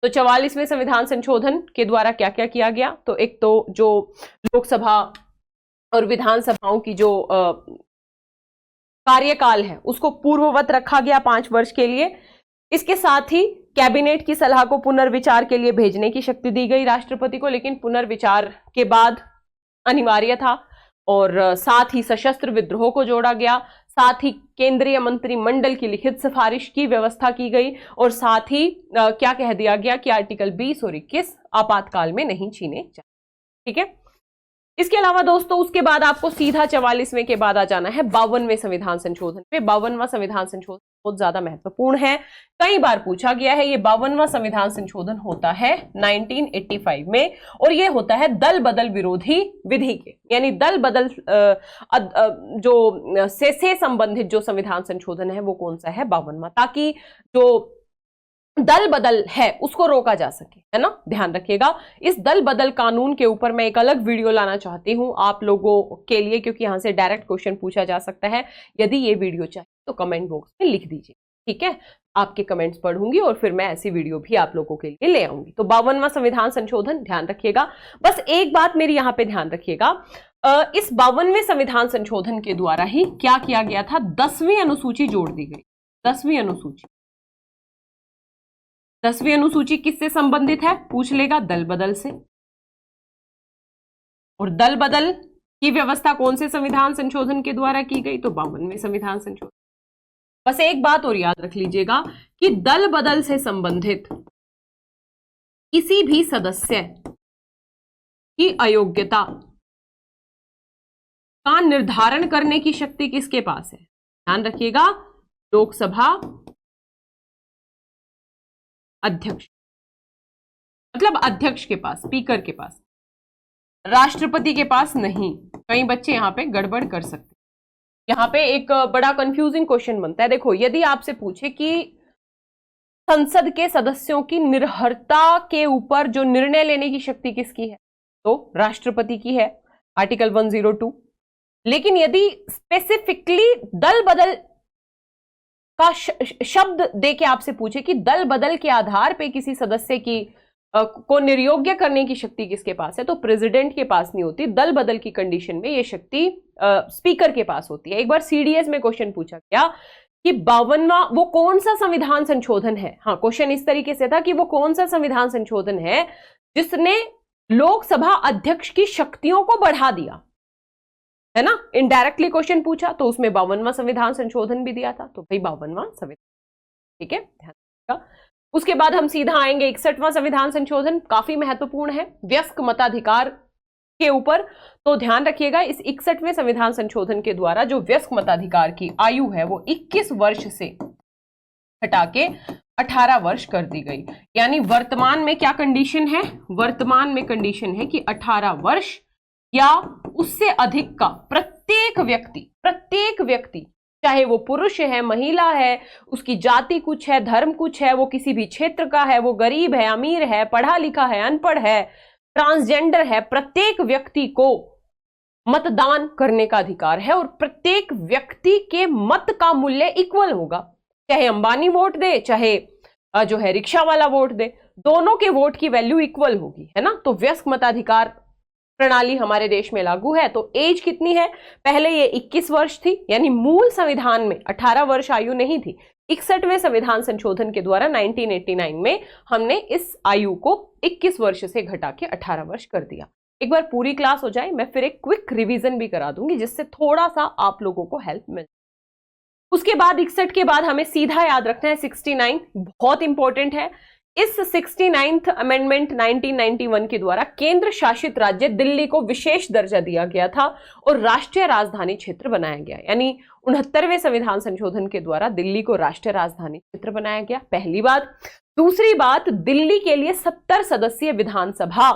तो 44वें संविधान संशोधन के द्वारा क्या क्या किया गया, तो एक तो जो लोकसभा और विधानसभाओं की जो कार्यकाल है उसको पूर्ववत रखा गया 5 वर्ष के लिए। इसके साथ ही कैबिनेट की सलाह को पुनर्विचार के लिए भेजने की शक्ति दी गई राष्ट्रपति को, लेकिन पुनर्विचार के बाद अनिवार्य था। और साथ ही सशस्त्र विद्रोह को जोड़ा गया, साथ ही केंद्रीय मंत्रिमंडल की लिखित सिफारिश की व्यवस्था की गई, और साथ ही क्या कह दिया गया कि आर्टिकल 20 और 21 आपातकाल में नहीं छीने जाए। ठीक है, इसके अलावा दोस्तों उसके बाद आपको सीधा 44वें के बाद आ जाना है 52वें संविधान संशोधन पे। 52वां संविधान संशोधन बहुत ज्यादा महत्वपूर्ण है, कई बार पूछा गया है। ये 52वां संविधान संशोधन होता है 1985 में, और ये होता है दल बदल विरोधी विधि के, यानी दल बदल जो से संबंधित जो संविधान संशोधन है वो कौन सा है, 52वां, ताकि जो दल बदल है उसको रोका जा सके, है ना, ध्यान रखिएगा। इस दल बदल कानून के ऊपर मैं एक अलग वीडियो लाना चाहती हूं आप लोगों के लिए, क्योंकि यहां से डायरेक्ट क्वेश्चन पूछा जा सकता है। यदि ये वीडियो चाहिए तो कमेंट बॉक्स में लिख दीजिए, ठीक है, आपके कमेंट्स पढ़ूंगी और फिर मैं ऐसी वीडियो भी आप लोगों के लिए ले आऊंगी। तो 52वां संविधान संशोधन ध्यान रखिएगा। बस एक बात मेरी यहां पे ध्यान रखिएगा, इस 52वें संविधान संशोधन के द्वारा ही क्या किया गया था, 10वीं अनुसूची जोड़ दी गई। 10वीं अनुसूची, 10वीं अनुसूची किससे संबंधित है, पूछ लेगा, दल बदल से। और दल बदल की व्यवस्था कौन से संविधान संशोधन के द्वारा की गई, तो 52वें संविधान संशोधन। बस एक बात और याद रख लीजिएगा कि दल बदल से संबंधित किसी भी सदस्य की अयोग्यता का निर्धारण करने की शक्ति किसके पास है, ध्यान रखिएगा, लोकसभा अध्यक्ष, मतलब अध्यक्ष के पास, स्पीकर के पास, राष्ट्रपति के पास नहीं। कई बच्चे यहां पे गड़बड़ कर सकते हैं। यहां पे एक बड़ा कंफ्यूजिंग क्वेश्चन बनता है। देखो, यदि आपसे पूछे कि संसद के सदस्यों की निर्भरता के ऊपर जो निर्णय लेने की शक्ति किसकी है, तो राष्ट्रपति की है, आर्टिकल 102। लेकिन यदि स्पेसिफिकली दल बदल का शब्द देके आपसे पूछे कि दल बदल के आधार पे किसी सदस्य की को निर्योग्य करने की शक्ति किसके पास है, तो प्रेसिडेंट के पास नहीं होती। दल बदल की कंडीशन में ये शक्ति स्पीकर के पास होती है। एक बार सीडीएस में क्वेश्चन पूछा गया कि 52वां वो कौन सा संविधान संशोधन है, हाँ, क्वेश्चन इस तरीके से था कि वो कौन सा संविधान संशोधन है जिसने लोकसभा अध्यक्ष की शक्तियों को बढ़ा दिया, है ना, इनडायरेक्टली क्वेश्चन पूछा, तो उसमें 52वां संविधान संशोधन भी दिया था। तो भाई 52वां संविधान, ठीक है, ध्यान रखिएगा। उसके बाद हम सीधा आएंगे 61वां संविधान संशोधन, काफी महत्वपूर्ण है वयस्क मताधिकार के ऊपर। तो ध्यान रखिएगा, इस 61वें संविधान संशोधन के द्वारा जो वयस्क मताधिकार की आयु है वो 21 वर्ष से हटा के 18 वर्ष कर दी गई। यानी वर्तमान में क्या कंडीशन है, वर्तमान में कंडीशन है कि 18 वर्ष या उससे अधिक का प्रत्येक व्यक्ति, चाहे वो पुरुष है, महिला है, उसकी जाति कुछ है, धर्म कुछ है, वो किसी भी क्षेत्र का है, वो गरीब है, अमीर है, पढ़ा लिखा है, अनपढ़ है, ट्रांसजेंडर है, प्रत्येक व्यक्ति को मतदान करने का अधिकार है। और प्रत्येक व्यक्ति के मत का मूल्य इक्वल होगा, चाहे अंबानी वोट दे, चाहे जो है रिक्शा वाला वोट दे, दोनों के वोट की वैल्यू इक्वल होगी, है ना। तो वयस्क मताधिकार प्रणाली हमारे देश में लागू है। तो एज कितनी है, पहले ये 21 वर्ष थी, यानी मूल संविधान में 18 वर्ष आयु नहीं थी। 61वें संविधान संशोधन के द्वारा 1989 में हमने इस आयु को 21 वर्ष से घटा के 18 वर्ष कर दिया। एक बार पूरी क्लास हो जाए, मैं फिर एक क्विक रिवीजन भी करा दूंगी जिससे थोड़ा सा आप लोगों को हेल्प मिल। उसके बाद 61 के बाद हमें सीधा याद रखना है 69, बहुत इंपॉर्टेंट है इस 69th अमेंडमेंट 1991 के द्वारा केंद्र शासित राज्य दिल्ली को विशेष दर्जा दिया गया था और राष्ट्रीय राजधानी क्षेत्र बनाया गया। यानी 69वें संविधान संशोधन के द्वारा दिल्ली को राष्ट्रीय राजधानी क्षेत्र बनाया गया, पहली बात। दूसरी बात, दिल्ली के लिए 70 सदस्यीय विधानसभा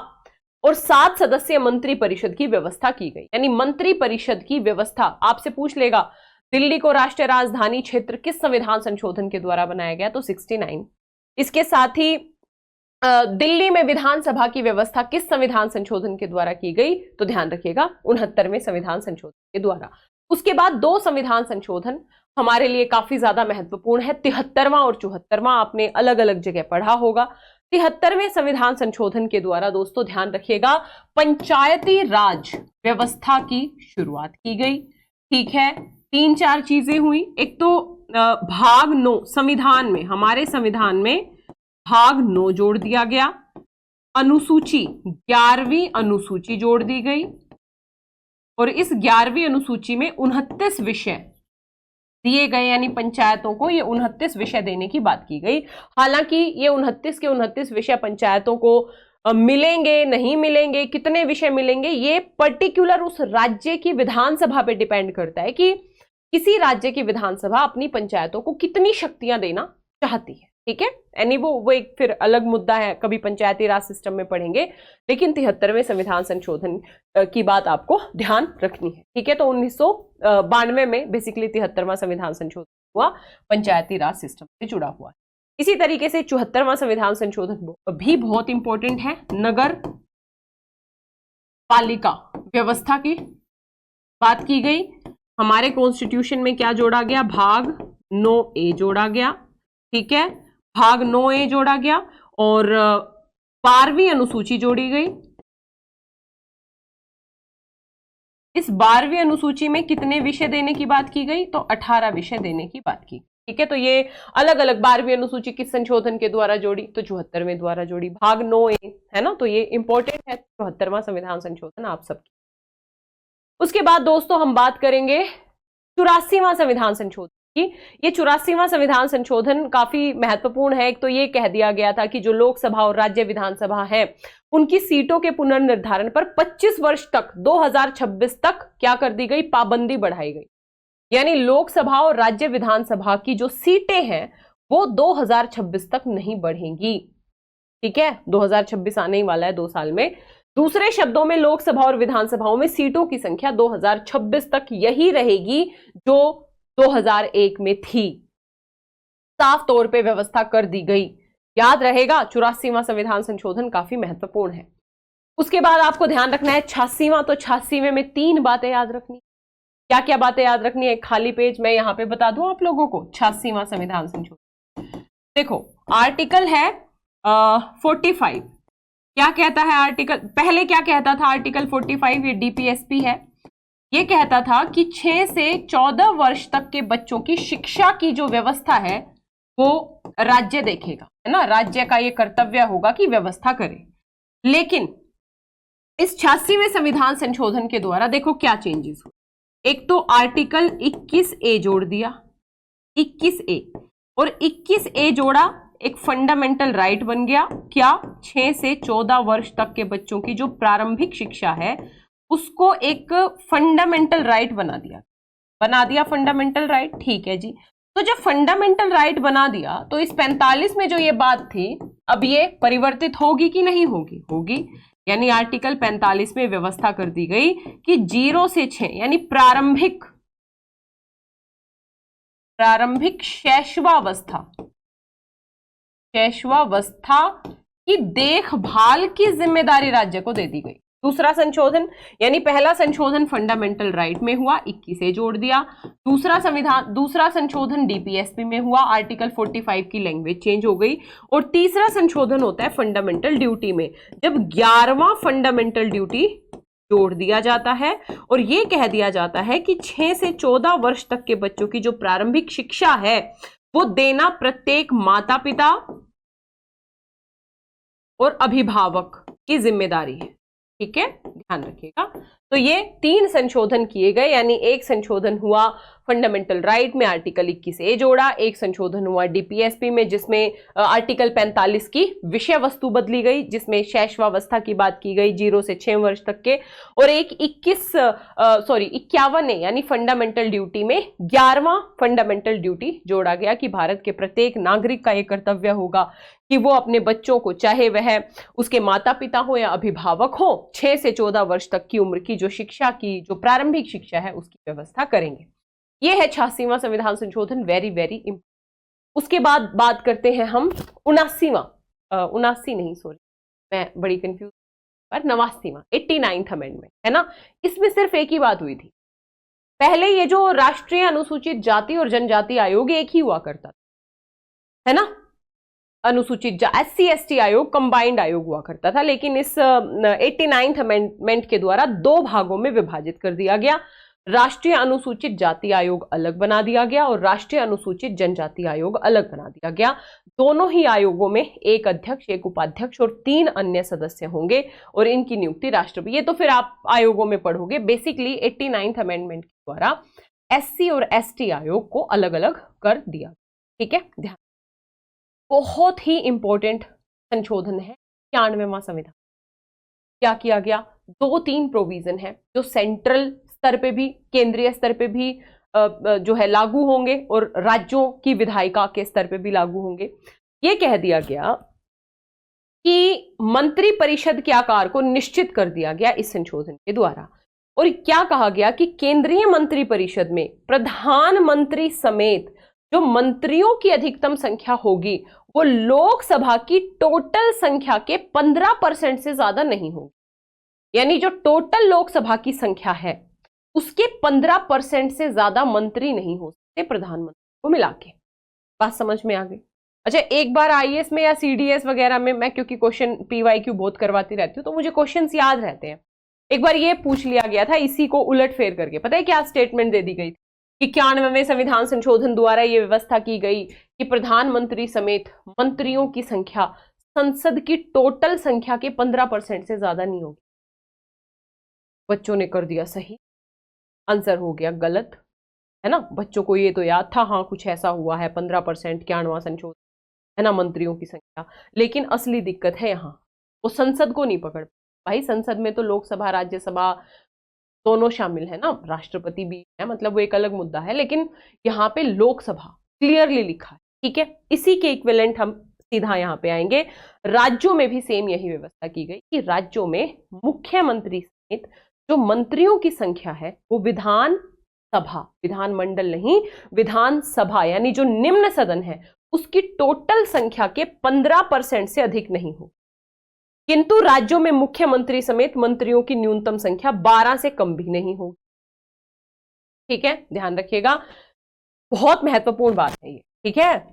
और 7 सदस्यीय मंत्री परिषद की व्यवस्था की गई। यानी मंत्री परिषद की व्यवस्था, आपसे पूछ लेगा दिल्ली को राष्ट्रीय राजधानी क्षेत्र किस संविधान संशोधन के द्वारा बनाया गया, तो 69। इसके साथ ही दिल्ली में विधानसभा की व्यवस्था किस संविधान संशोधन के द्वारा की गई, तो ध्यान रखिएगा 69वें संविधान संशोधन के द्वारा। उसके बाद 2 संविधान संशोधन हमारे लिए काफी ज्यादा महत्वपूर्ण है, 73वां और 74वां, आपने अलग अलग जगह पढ़ा होगा। 73वें संविधान संशोधन के द्वारा दोस्तों ध्यान रखिएगा पंचायती राज व्यवस्था की शुरुआत की गई। ठीक है, 3-4 चीजें हुई। एक तो भाग 9 संविधान में, हमारे संविधान में भाग 9 जोड़ दिया गया, अनुसूची 11वीं अनुसूची जोड़ दी गई और इस 11वीं अनुसूची में 29 विषय दिए गए, यानी पंचायतों को ये 29 विषय देने की बात की गई। हालांकि ये 29 के 29 विषय पंचायतों को मिलेंगे नहीं मिलेंगे, कितने विषय मिलेंगे, ये पर्टिकुलर उस राज्य की विधानसभा पे डिपेंड करता है कि किसी राज्य की विधानसभा अपनी पंचायतों को कितनी शक्तियां देना चाहती है। ठीक है, यानी वो एक फिर अलग मुद्दा है, कभी पंचायती राज सिस्टम में पढ़ेंगे, लेकिन 73वें संविधान संशोधन की बात आपको ध्यान रखनी है। ठीक है, तो 1992 में बेसिकली 73वां संविधान संशोधन हुआ, पंचायती राज सिस्टम से जुड़ा हुआ है। इसी तरीके से 74वां संविधान संशोधन भी बहुत इंपॉर्टेंट है, नगर पालिका व्यवस्था की बात की गई। हमारे कॉन्स्टिट्यूशन में क्या जोड़ा गया, भाग 9A जोड़ा गया। ठीक है, भाग 9A जोड़ा गया और 12वीं अनुसूची जोड़ी गई। इस 12वीं अनुसूची में कितने विषय देने की बात की गई, तो 18 विषय देने की बात की। ठीक है, तो ये अलग अलग 12वीं अनुसूची किस संशोधन के द्वारा जोड़ी, तो 74वें द्वारा जोड़ी, भाग 9A है ना, तो ये इंपॉर्टेंट है 74वां संविधान संशोधन आप सबकी। उसके बाद दोस्तों हम बात करेंगे 84वां संविधान संशोधन की। ये 84वां संविधान संशोधन काफी महत्वपूर्ण है। एक तो ये कह दिया गया था कि जो लोकसभा और राज्य विधानसभा है उनकी सीटों के पुनर्निर्धारण पर 25 वर्ष तक 2026 तक क्या कर दी गई, पाबंदी बढ़ाई गई। यानी लोकसभा और राज्य विधानसभा की जो सीटें हैं वो 2026 तक नहीं बढ़ेंगी। ठीक है, 2026 आने ही वाला है 2 साल में। दूसरे शब्दों में लोकसभा और विधानसभाओं में सीटों की संख्या 2026 तक यही रहेगी जो 2001 में थी। साफ तौर पे व्यवस्था कर दी गई। याद रहेगा 84वां संविधान संशोधन काफी महत्वपूर्ण है। उसके बाद आपको ध्यान रखना है 86वां, तो 86वें में 3 बातें याद रखनी। क्या क्या बातें याद रखनी है, खाली पेज मैं यहां पे बता दूं आप लोगों को। 86वां संविधान संशोधन देखो, आर्टिकल है 45। क्या कहता है आर्टिकल, पहले क्या कहता था आर्टिकल 45, ये डीपीएसपी है। ये कहता था कि 6 से 14 वर्ष तक के बच्चों की शिक्षा की जो व्यवस्था है वो राज्य देखेगा, है ना, राज्य का ये कर्तव्य होगा कि व्यवस्था करे। लेकिन इस 86वें संविधान संशोधन के द्वारा देखो क्या चेंजेस हुए। एक तो आर्टिकल 21A जोड़ दिया, 21A, और 21A जोड़ा, एक फंडामेंटल राइट बन गया। क्या, 6 से 14 वर्ष तक के बच्चों की जो प्रारंभिक शिक्षा है उसको एक फंडामेंटल राइट बना दिया फंडामेंटल राइट। ठीक है जी, तो जब फंडामेंटल राइट बना दिया तो इस 45 में जो ये बात थी अब ये परिवर्तित होगी कि नहीं होगी, होगी। यानी आर्टिकल 45 में व्यवस्था कर दी गई कि 0 से 6 यानी प्रारंभिक शैशवावस्था की देखभाल की जिम्मेदारी राज्य को दे दी गई। दूसरा संशोधन, यानी पहला संशोधन फंडामेंटल राइट में हुआ, 21 जोड़ दिया। दूसरा संशोधन डीपीएसपी में हुआ, आर्टिकल 45 की लैंग्वेज चेंज हो गई। और तीसरा संशोधन होता है फंडामेंटल ड्यूटी में, जब 11वां फंडामेंटल ड्यूटी जोड़ दिया जाता है और यह कह दिया जाता है कि 6 से 14 वर्ष तक के बच्चों की जो प्रारंभिक शिक्षा है वो देना प्रत्येक माता पिता और अभिभावक की जिम्मेदारी है। ठीक है, ध्यान रखिएगा। तो ये 3 संशोधन किए गए, यानी एक संशोधन हुआ फंडामेंटल राइट में आर्टिकल 21A जोड़ा, एक संशोधन हुआ डीपीएसपी में जिसमें आर्टिकल 45 की विषय वस्तु बदली गई, जिसमें शैशवावस्था की बात की गई 0 से 6 वर्ष तक के, और एक 51A यानी फंडामेंटल ड्यूटी में 11वां फंडामेंटल ड्यूटी जोड़ा गया कि भारत के प्रत्येक नागरिक का यह कर्तव्य होगा कि वो अपने बच्चों को, चाहे वह उसके माता पिता हो या अभिभावक हो, 6 से 14 वर्ष तक की उम्र की जो शिक्षा की, जो प्रारंभिक शिक्षा है उसकी व्यवस्था करेंगे। ये है 86वां संविधान संशोधन, वेरी वेरी इंपॉर्टेंट। उसके बाद बात करते हैं हम 89th अमेंडमेंट, है ना। इसमें सिर्फ एक ही बात हुई थी। पहले ये जो राष्ट्रीय अनुसूचित जाति और जनजाति आयोग एक ही हुआ करता था, है ना, अनुसूचित SC/ST आयोग कंबाइंड आयोग हुआ करता था, लेकिन इस 89th अमेंडमेंट के द्वारा 2 भागों में विभाजित कर दिया गया। राष्ट्रीय अनुसूचित जाति आयोग अलग बना दिया गया और राष्ट्रीय अनुसूचित जनजाति आयोग अलग बना दिया गया। दोनों ही आयोगों में एक अध्यक्ष, एक उपाध्यक्ष और 3 अन्य सदस्य होंगे और इनकी नियुक्ति राष्ट्रपति, ये तो फिर आप आयोगों में पढ़ोगे। बेसिकली 89th अमेंडमेंट के द्वारा SC और ST आयोग को अलग अलग कर दिया, ठीक है। ध्यान, बहुत ही इंपॉर्टेंट संशोधन है 91वां संविधान। क्या किया गया? 2-3 प्रोविजन है जो सेंट्रल स्तर पे भी, केंद्रीय स्तर पे भी जो है लागू होंगे और राज्यों की विधायिका के स्तर पे भी लागू होंगे। ये कह दिया गया कि मंत्री परिषद के आकार को निश्चित कर दिया गया इस संशोधन के द्वारा, और क्या कहा गया कि केंद्रीय मंत्री परिषद में प्रधानमंत्री समेत जो मंत्रियों की अधिकतम संख्या होगी वो लोकसभा की टोटल संख्या के 15% से ज्यादा नहीं होगी। यानी जो टोटल लोकसभा की संख्या है उसके 15% से ज्यादा मंत्री नहीं हो सकते प्रधानमंत्री को मिला के। बात समझ में आ गई? अच्छा, एक बार IAS में या CDS वगैरह में मैं क्योंकि क्वेश्चन PYQ बहुत करवाती रहती हूँ तो मुझे क्वेश्चंस याद रहते हैं। एक बार ये पूछ लिया गया था इसी को उलट फेर करके, पता है क्या स्टेटमेंट दे दी गई थी कि 91वें संविधान संशोधन द्वारा ये व्यवस्था की गई कि प्रधानमंत्री समेत मंत्रियों की संख्या संसद की टोटल संख्या के 15% से ज्यादा नहीं होगी। बच्चों ने कर दिया सही, आंसर हो गया गलत, है ना। बच्चों को ये तो याद था, हाँ कुछ ऐसा हुआ है 15% 91वां संशोधन, है ना, मंत्रियों की संख्या। लेकिन असली दिक्कत है यहाँ वो संसद को नहीं पकड़। भाई संसद में तो लोकसभा राज्यसभा दोनों शामिल है ना, राष्ट्रपति भी है, मतलब वो एक अलग मुद्दा है, लेकिन यहाँ पे लोकसभा क्लियरली लिखा है, ठीक है। इसी के इक्विवेलेंट हम सीधा यहाँ पे आएंगे। राज्यों में भी सेम यही व्यवस्था की गई कि राज्यों में मुख्यमंत्री समेत जो मंत्रियों की संख्या है वो विधानसभा, विधानमंडल नहीं, विधानसभा यानी जो निम्न सदन है उसकी टोटल संख्या के 15% से अधिक नहीं हो। किंतु राज्यों में मुख्यमंत्री समेत मंत्रियों की न्यूनतम संख्या 12 से कम भी नहीं होगी, ठीक है, ध्यान रखिएगा। बहुत महत्वपूर्ण बात है ये, ठीक है।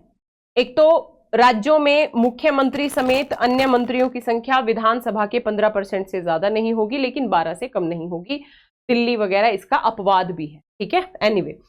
एक तो राज्यों में मुख्यमंत्री समेत अन्य मंत्रियों की संख्या विधानसभा के 15% से ज्यादा नहीं होगी, लेकिन 12 से कम नहीं होगी। दिल्ली वगैरह इसका अपवाद भी है, ठीक है। एनीवे,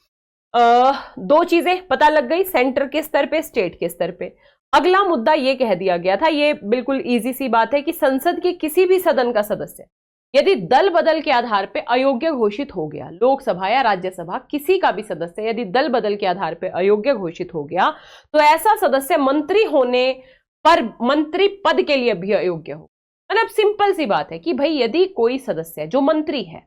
2 चीजें पता लग गई, सेंटर के स्तर पे, स्टेट के स्तर पे। अगला मुद्दा ये कह दिया गया था, ये बिल्कुल इजी सी बात है कि संसद के किसी भी सदन का सदस्य यदि दल बदल के आधार पे अयोग्य घोषित हो गया, लोकसभा या राज्यसभा किसी का भी सदस्य यदि दल बदल के आधार पे अयोग्य घोषित हो गया तो ऐसा सदस्य मंत्री होने पर मंत्री पद के लिए भी अयोग्य हो। मतलब सिंपल सी बात है कि भाई यदि कोई सदस्य जो मंत्री है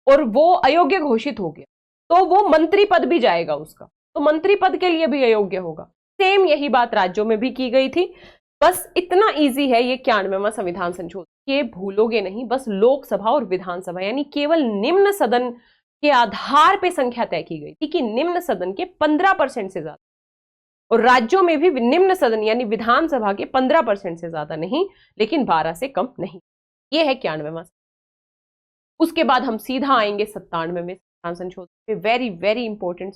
और वो अयोग्य घोषित हो गया तो वो मंत्री पद भी जाएगा उसका, तो मंत्री पद के लिए भी अयोग्य होगा। सेम यही बात राज्यों में भी की गई थी। बस इतना इजी है ये 91वां संविधान संशोधन, ये भूलोगे नहीं। बस लोकसभा और विधानसभा यानी केवल निम्न सदन के आधार पे संख्या तय की गई थी कि निम्न सदन के 15% से ज्यादा, और राज्यों में भी निम्न सदन यानी विधानसभा के 15% से ज्यादा नहीं, लेकिन 12 से कम नहीं। ये है 91वां। उसके बाद हम सीधा आएंगे 97वें संविधान संशोधन पे। Very very important.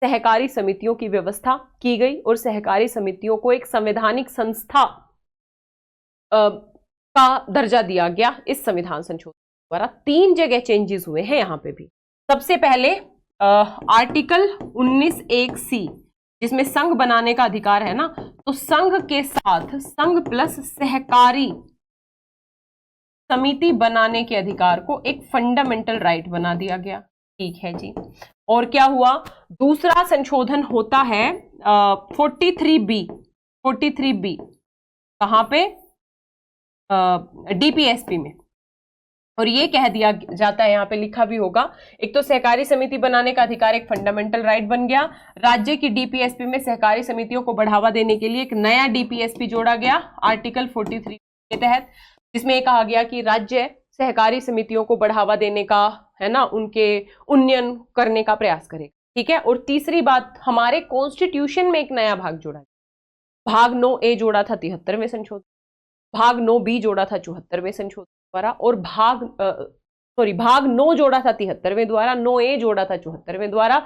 सहकारी समितियों की व्यवस्था की गई और सहकारी समितियों को एक संवैधानिक संस्था का दर्जा दिया गया इस संविधान संशोधन द्वारा। 3 जगह चेंजेस हुए हैं यहाँ पे भी। सबसे पहले आर्टिकल 19(1)(c) जिसमें संघ बनाने का अधिकार है ना, तो संघ के साथ संघ प्लस सहकारी समिति बनाने के अधिकार को एक फंडामेंटल राइट बना दिया गया। ठीक है जी। और क्या हुआ, दूसरा संशोधन होता है 43B। 43B कहां पे, डीपीएसपी में। और ये कह दिया जाता है, यहाँ पे लिखा भी होगा, एक तो सहकारी समिति बनाने का अधिकार एक फंडामेंटल राइट बन गया। राज्य की डीपीएसपी में सहकारी समितियों को बढ़ावा देने के लिए एक नया डीपीएसपी जोड़ा गया आर्टिकल 43 के तहत, जिसमें ये कहा गया कि राज्य सहकारी समितियों को बढ़ावा देने का, है ना, उनके उन्नयन करने का प्रयास करेगा। ठीक है। और तीसरी बात, हमारे कॉन्स्टिट्यूशन में एक नया भाग जोड़ा, भाग 9A जोड़ा था 73वें संशोधन, भाग 9B जोड़ा था 74वें संशोधन द्वारा, और भाग 9 जोड़ा था 73वें द्वारा, 9A जोड़ा था 74वें द्वारा,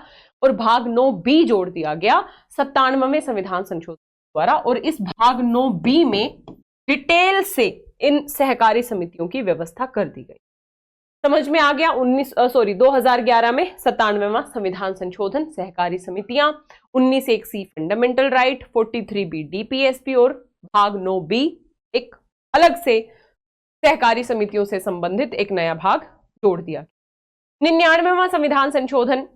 और भाग 9B जोड़ दिया गया 97वें संविधान संशोधन द्वारा। और इस भाग 9B में डिटेल से इन सहकारी समितियों की व्यवस्था कर दी गई। समझ में आ गया। 2011 में 97वां संविधान संशोधन, सहकारी समितियां, 19(1)C fundamental right, 43B DPSP और भाग 9B एक अलग से सहकारी समितियों से संबंधित एक नया भाग जोड़ दिया। 99वां संविधान संशोधन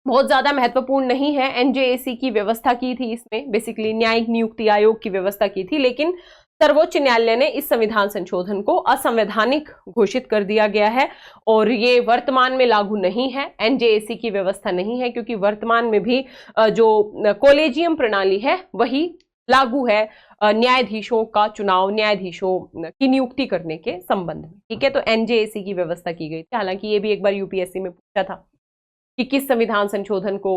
बहुत ज्यादा महत्वपूर्ण नहीं है, एनजेएसी की व्यवस्था की थी इसमें, बेसिकली न्यायिक नियुक्ति आयोग की व्यवस्था की थी, लेकिन सर्वोच्च न्यायालय ने इस संविधान संशोधन को असंवैधानिक घोषित कर दिया गया है और ये वर्तमान में लागू नहीं है, एनजेएसी की व्यवस्था नहीं है, क्योंकि वर्तमान में भी जो कॉलेजियम प्रणाली है वही लागू है न्यायाधीशों का चुनाव, न्यायाधीशों की नियुक्ति करने के संबंध में। ठीक है, तो एनजेएसी की व्यवस्था की गई थी। हालांकि ये भी एक बार यूपीएससी में पूछा था कि किस संविधान संशोधन को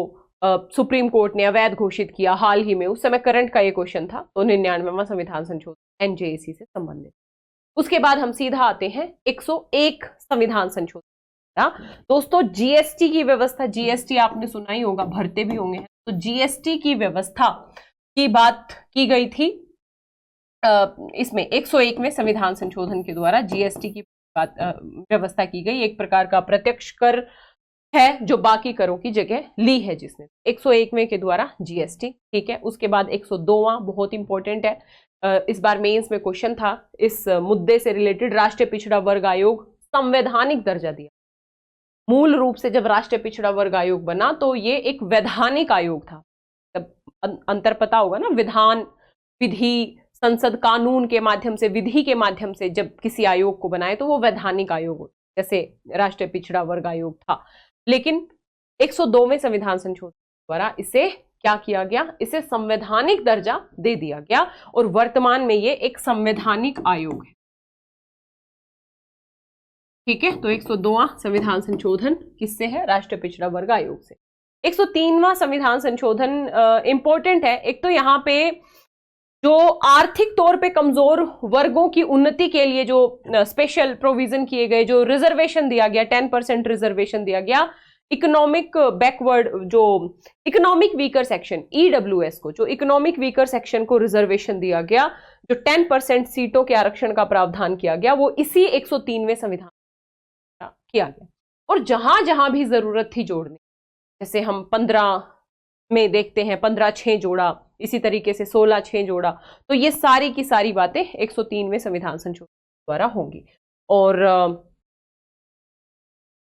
सुप्रीम कोर्ट ने अवैध घोषित किया हाल ही में, उस समय करंट का ये क्वेश्चन था। तो 99वां संविधान संशोधन एनजेएसी से संबंधित। उसके बाद हम सीधा आते हैं 101 संविधान संशोधन। दोस्तों जीएसटी की व्यवस्था, जीएसटी आपने सुना ही होगा, भरते भी होंगे, तो जीएसटी की व्यवस्था की बात की गई थी इसमें 101वें संविधान संशोधन के द्वारा जीएसटी की बात व्यवस्था की गई। एक प्रकार का प्रत्यक्ष कर है जो बाकी करों की जगह ली है जिसने, 101वें के द्वारा जीएसटी। ठीक है, उसके बाद 102वां बहुत इंपॉर्टेंट है, इस बार मेंस में क्वेश्चन था इस मुद्दे से रिलेटेड, राष्ट्रीय पिछड़ा वर्ग आयोग संवैधानिक दर्जा दिया। मूल रूप से जब राष्ट्रीय पिछड़ा वर्ग आयोग बना तो ये एक वैधानिक आयोग था। अंतर पता होगा ना, विधान, विधि, संसद कानून के माध्यम से, विधि के माध्यम से जब किसी आयोग को बनाए तो वो वैधानिक आयोग होता, जैसे राष्ट्रीय पिछड़ा वर्ग आयोग था। लेकिन 102वें संविधान संशोधन द्वारा इसे क्या किया गया, इसे संवैधानिक दर्जा दे दिया गया और वर्तमान में ये एक संवैधानिक आयोग है। ठीक है, तो 102वां संविधान संशोधन किससे है, राष्ट्रीय पिछड़ा वर्ग आयोग से। 103वां संविधान संशोधन इंपॉर्टेंट है। एक तो यहाँ पे जो आर्थिक तौर पे कमजोर वर्गों की उन्नति के लिए जो स्पेशल प्रोविजन किए गए, जो रिजर्वेशन दिया गया, 10% रिजर्वेशन दिया गया इकोनॉमिक बैकवर्ड, जो इकोनॉमिक वीकर सेक्शन ईडब्ल्यूएस को, जो इकोनॉमिक वीकर सेक्शन को रिजर्वेशन दिया गया, जो 10% सीटों के आरक्षण का प्रावधान किया गया, वो इसी 103वें संविधान किया गया। और जहां जहां भी जरूरत थी जोड़ने, जैसे हम 15 में देखते हैं 15(6) जोड़ा, इसी तरीके से 16(6) जोड़ा, तो ये सारी की सारी बातें 103वें संविधान संशोधन द्वारा होंगी। और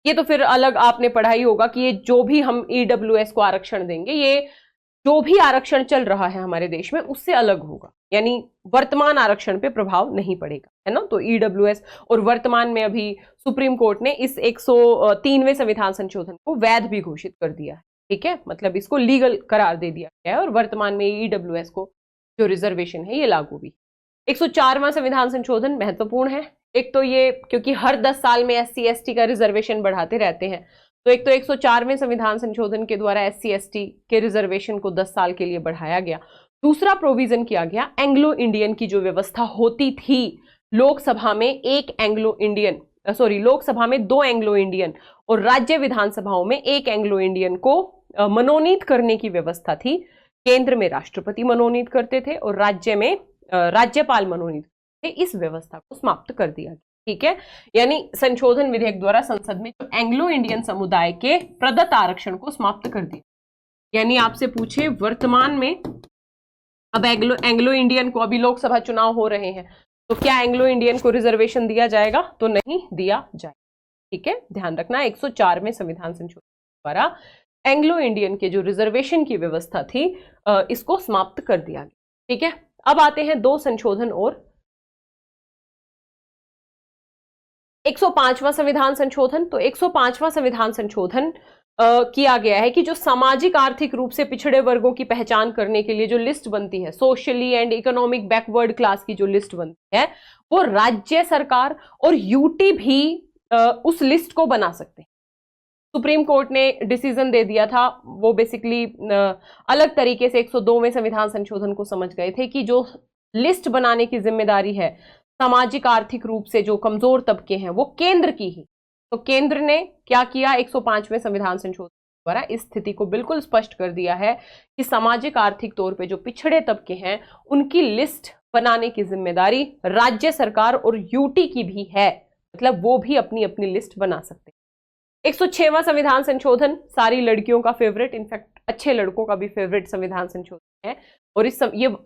ये तो फिर अलग आपने पढ़ा ही होगा कि ये जो भी हम ईडब्ल्यूएस को आरक्षण देंगे, ये जो भी आरक्षण चल रहा है हमारे देश में उससे अलग होगा, यानी वर्तमान आरक्षण पे प्रभाव नहीं पड़ेगा, है ना। तो ईडब्ल्यूएस, और वर्तमान में अभी सुप्रीम कोर्ट ने इस 103वें संविधान संशोधन को वैध भी घोषित कर दिया है। ठीक है, मतलब इसको लीगल करार दे दिया गया है और वर्तमान में ईडब्ल्यूएस को जो रिजर्वेशन है ये लागू भी। 104वां संविधान संशोधन महत्वपूर्ण है। एक तो ये क्योंकि हर 10 साल में SC ST का रिजर्वेशन बढ़ाते रहते हैं, तो एक तो 104वें संविधान संशोधन के द्वारा SC ST के रिजर्वेशन को 10 साल के लिए बढ़ाया गया। दूसरा प्रोविजन किया गया, एंग्लो इंडियन की जो व्यवस्था होती थी, लोकसभा में लोकसभा में 2 एंग्लो इंडियन और राज्य विधानसभाओं में 1 एंग्लो इंडियन को मनोनीत करने की व्यवस्था थी। केंद्र में राष्ट्रपति मनोनीत करते थे और राज्य में राज्यपाल मनोनीत करते थे। इस व्यवस्था को समाप्त कर दिया गया। ठीक है, यानी संशोधन विधेयक द्वारा संसद में जो एंग्लो इंडियन समुदाय के प्रदत्त आरक्षण को समाप्त कर दिया। यानी आपसे पूछे वर्तमान में अब एंग्लो इंडियन को, अभी लोकसभा चुनाव हो रहे हैं, तो क्या एंग्लो इंडियन को रिजर्वेशन दिया जाएगा? तो नहीं दिया जाएगा। ठीक है, ध्यान रखना 104वें संविधान संशोधन द्वारा एंग्लो इंडियन के जो रिजर्वेशन की व्यवस्था थी इसको समाप्त कर दिया गया। ठीक है, अब आते हैं 2 संशोधन और 105वां संविधान संशोधन। तो 105वां संविधान संशोधन किया गया है कि जो सामाजिक आर्थिक रूप से पिछड़े वर्गों की पहचान करने के लिए जो लिस्ट बनती है, socially and economic backward class की जो लिस्ट बनती है, वो राज्य सरकार और यूटी भी उस लिस्ट को बना सकते हैं। सुप्रीम कोर्ट ने डिसीजन दे दिया था, वो बेसिकली अलग तरीके से 102वें संविधान संशोधन को समझ गए थे कि जो लिस्ट बनाने की जिम्मेदारी है सामाजिक आर्थिक रूप से जो कमजोर तबके हैं वो केंद्र की ही। तो केंद्र ने क्या किया, 105वें संविधान संशोधन द्वारा इस स्थिति को बिल्कुल स्पष्ट कर दिया है कि सामाजिक आर्थिक तौर पे जो पिछड़े तबके हैं उनकी लिस्ट बनाने की जिम्मेदारी राज्य सरकार और यूटी की भी है, मतलब वो भी अपनी अपनी लिस्ट बना सकते हैं। 106वां संविधान संशोधन सारी लड़कियों का फेवरेट, इनफैक्ट अच्छे लड़कों का भी फेवरेट संविधान संशोधन है, और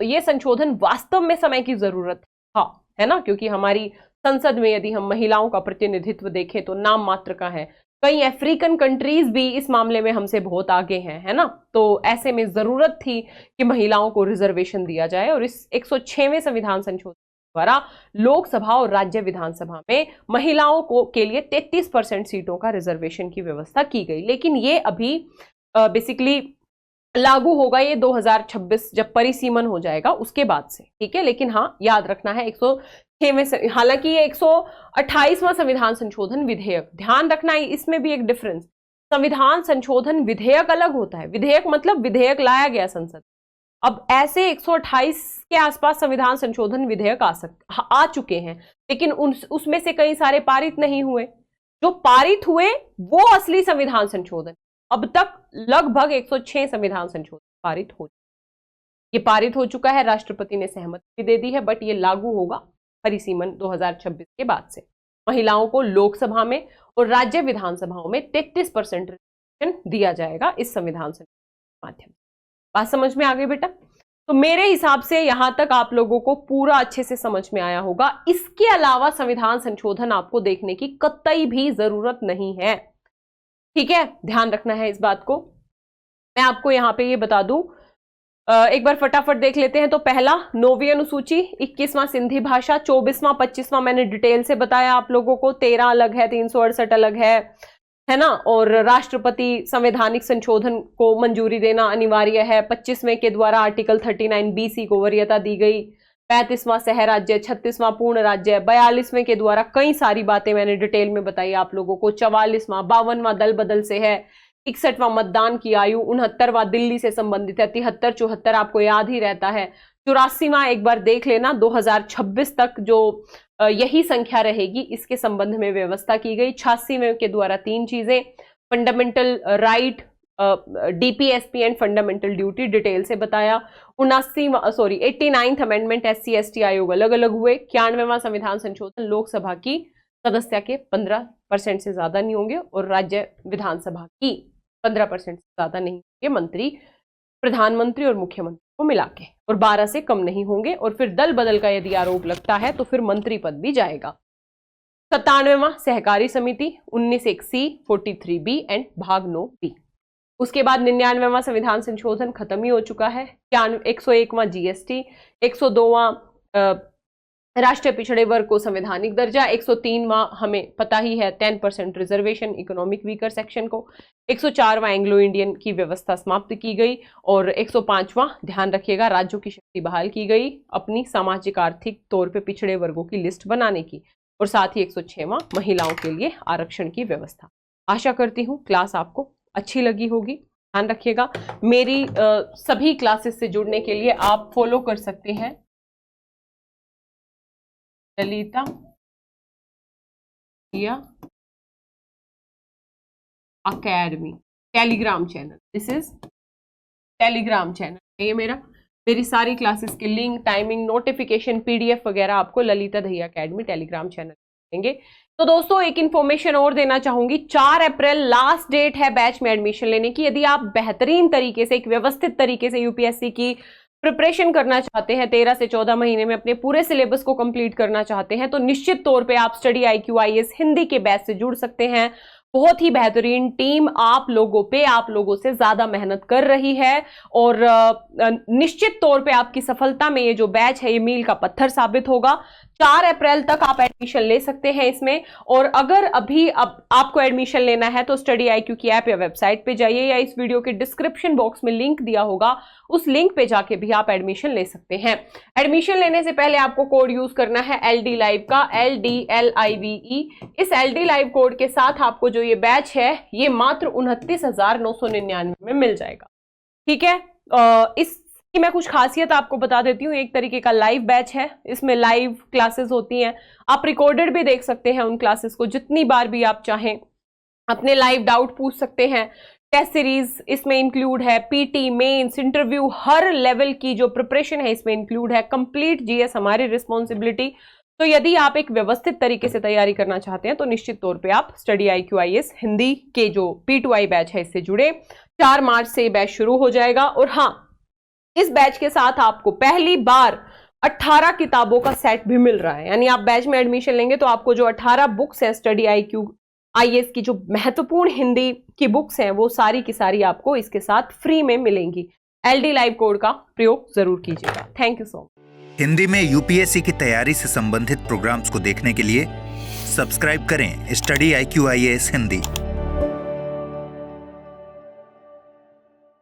ये संशोधन वास्तव में समय की जरूरत था, है ना, क्योंकि हमारी संसद में यदि हम महिलाओं का प्रतिनिधित्व देखें तो नाम मात्र का है। कई अफ्रीकन कंट्रीज भी इस मामले में हमसे बहुत आगे हैं, है ना, तो ऐसे में जरूरत थी कि महिलाओं को रिजर्वेशन दिया जाए, और इस 106वें संविधान संशोधन द्वारा लोकसभा और राज्य विधानसभा में महिलाओं को के लिए 33% सीटों का रिजर्वेशन की व्यवस्था की गई। लेकिन ये अभी बेसिकली लागू होगा ये 2026 जब परिसीमन हो जाएगा उसके बाद से, ठीक है। लेकिन हाँ, याद रखना है 106वें से, हालांकि ये 128वां संविधान संशोधन विधेयक, ध्यान रखना है इसमें भी एक डिफरेंस, संविधान संशोधन विधेयक अलग होता है। विधेयक मतलब विधेयक लाया गया संसद। अब ऐसे 128 के आसपास संविधान संशोधन विधेयक आ चुके हैं, लेकिन उसमें से कई सारे पारित नहीं हुए। जो पारित हुए वो असली संविधान संशोधन। अब तक लगभग 106 संविधान संशोधन पारित हो, ये पारित हो चुका है, राष्ट्रपति ने सहमति भी दे दी है, बट ये लागू होगा परिसीमन 2026 के बाद से। महिलाओं को लोकसभा में और राज्य विधानसभाओं में 33% रिजर्वेशन दिया जाएगा इस संविधान संशोधन के माध्यम से। बात समझ में आ गई बेटा? तो मेरे हिसाब से यहां तक आप लोगों को पूरा अच्छे से समझ में आया होगा। इसके अलावा संविधान संशोधन आपको देखने की कतई भी जरूरत नहीं है, ठीक है, ध्यान रखना है इस बात को। मैं आपको यहां पे ये बता दूं, एक बार फटाफट देख लेते हैं। तो पहला 9वीं अनुसूची, 21वां सिंधी भाषा, 24वां 25वां मैंने डिटेल से बताया आप लोगों को, 13 अलग है, 368 अलग है ना, और राष्ट्रपति संवैधानिक संशोधन को मंजूरी देना अनिवार्य है। 25वें के द्वारा आर्टिकल 39BC को वरीयता दी गई। 35वां सह राज्य, 36वां पूर्ण राज्य, 42वें के द्वारा कई सारी बातें मैंने डिटेल में बताई आप लोगों को। 44वां, 52वां दल बदल से है। 61वां मतदान की आयु, 69वां दिल्ली से संबंधित है। 73, 74 आपको याद ही रहता है। 84वां एक बार देख लेना, 2026 तक जो यही संख्या रहेगी इसके संबंध में व्यवस्था की गई। 86वें के द्वारा 3 चीजें, fundamental right, DPSP and fundamental duty, detail से बताया। 89th अमेंडमेंट SC ST आयोग अलग अलग हुए। 91वां संविधान संशोधन, लोकसभा की सदस्य के 15% से ज्यादा नहीं होंगे और राज्य विधानसभा की 15% से ज्यादा नहीं होंगे मंत्री, प्रधानमंत्री और मुख्यमंत्री को मिला के, और 12 से कम नहीं होंगे। और फिर दल बदल का यदि आरोप लगता है तो फिर मंत्री पद भी जाएगा। 97वां सहकारी समिति, 19(1)C, 43B एंड भाग 9B। उसके बाद 99वां संविधान संशोधन खत्म ही हो चुका है। 101वां GST, 102वां राष्ट्रीय पिछड़े वर्ग को संवैधानिक दर्जा, 103वां हमें पता ही है 10% रिजर्वेशन इकोनॉमिक वीकर सेक्शन को। 104वां एंग्लो इंडियन की व्यवस्था समाप्त की गई, और 105वां ध्यान रखिएगा राज्यों की शक्ति बहाल की गई अपनी सामाजिक आर्थिक तौर पे पिछड़े वर्गों की लिस्ट बनाने की, और साथ ही 106वां महिलाओं के लिए आरक्षण की व्यवस्था। आशा करती हूँ क्लास आपको अच्छी लगी होगी। ध्यान रखिएगा, मेरी सभी क्लासेस से जुड़ने के लिए आप फॉलो कर सकते हैं Lalita academy Telegram channel. This is Telegram channel, ये मेरी सारी क्लासेस के लिंक, टाइमिंग, नोटिफिकेशन, PDF वगैरह आपको Lalita Dahiya academy Telegram channel देंगे। तो दोस्तों एक इन्फॉर्मेशन और देना चाहूंगी, 4 अप्रैल लास्ट डेट है बैच में एडमिशन लेने की। यदि आप बेहतरीन तरीके से, एक व्यवस्थित तरीके से यूपीएससी की प्रिपरेशन करना चाहते हैं, 13 से 14 महीने में अपने पूरे सिलेबस को कंप्लीट करना चाहते हैं, तो निश्चित तौर पे आप स्टडी IQ IAS हिंदी के बैच से जुड़ सकते हैं। बहुत ही बेहतरीन टीम आप लोगों से ज्यादा मेहनत कर रही है और निश्चित तौर पे आपकी सफलता में ये जो बैच है ये मील का पत्थर साबित होगा। 4 अप्रैल तक आप एडमिशन ले सकते हैं इसमें। और अगर अभी आपको एडमिशन लेना है तो स्टडी IQ की ऐप या वेबसाइट पे जाइए, या इस वीडियो के डिस्क्रिप्शन बॉक्स में लिंक दिया होगा, उस लिंक पे जाके भी आप एडमिशन ले सकते हैं। एडमिशन लेने से पहले आपको कोड यूज करना है LD Live का, LDLIVE। इस LD Live कोड के साथ आपको जो ये बैच है ये मात्र 29,999 में मिल जाएगा। ठीक है, इसकी मैं कुछ खासियत आपको बता देती हूँ। एक तरीके का लाइव बैच है, इसमें लाइव क्लासेस होती हैं, आप रिकॉर्डेड भी देख सकते हैं उन क्लासेस को जितनी बार भी आप चाहें, अपने लाइव डाउट पूछ सकते हैं। टेस्ट सीरीज इसमें इंक्लूड है, PT, मेंस, इंटरव्यू, हर लेवल की जो प्रिपरेशन है इसमें इंक्लूड है। कंप्लीट GS हमारी रिस्पॉन्सिबिलिटी। तो यदि आप एक व्यवस्थित तरीके से तैयारी करना चाहते हैं तो निश्चित तौर पे आप स्टडी IQ IAS हिंदी के जो P2I बैच है इससे जुड़े। 4 मार्च से ये बैच शुरू हो जाएगा। और हाँ, इस बैच के साथ आपको पहली बार 18 किताबों का सेट भी मिल रहा है। यानी आप बैच में एडमिशन लेंगे तो आपको जो 18 बुक्स हैं स्टडी IQ IAS की, जो महत्वपूर्ण हिंदी की बुक्स हैं, वो सारी की सारी आपको इसके साथ फ्री में मिलेंगी। LD Live कोड का प्रयोग जरूर कीजिएगा। Thank you so much. Hindi में UPSC की तैयारी से संबंधित प्रोग्राम्स को देखने के लिए सब्सक्राइब करें स्टडी IQ IAS हिंदी।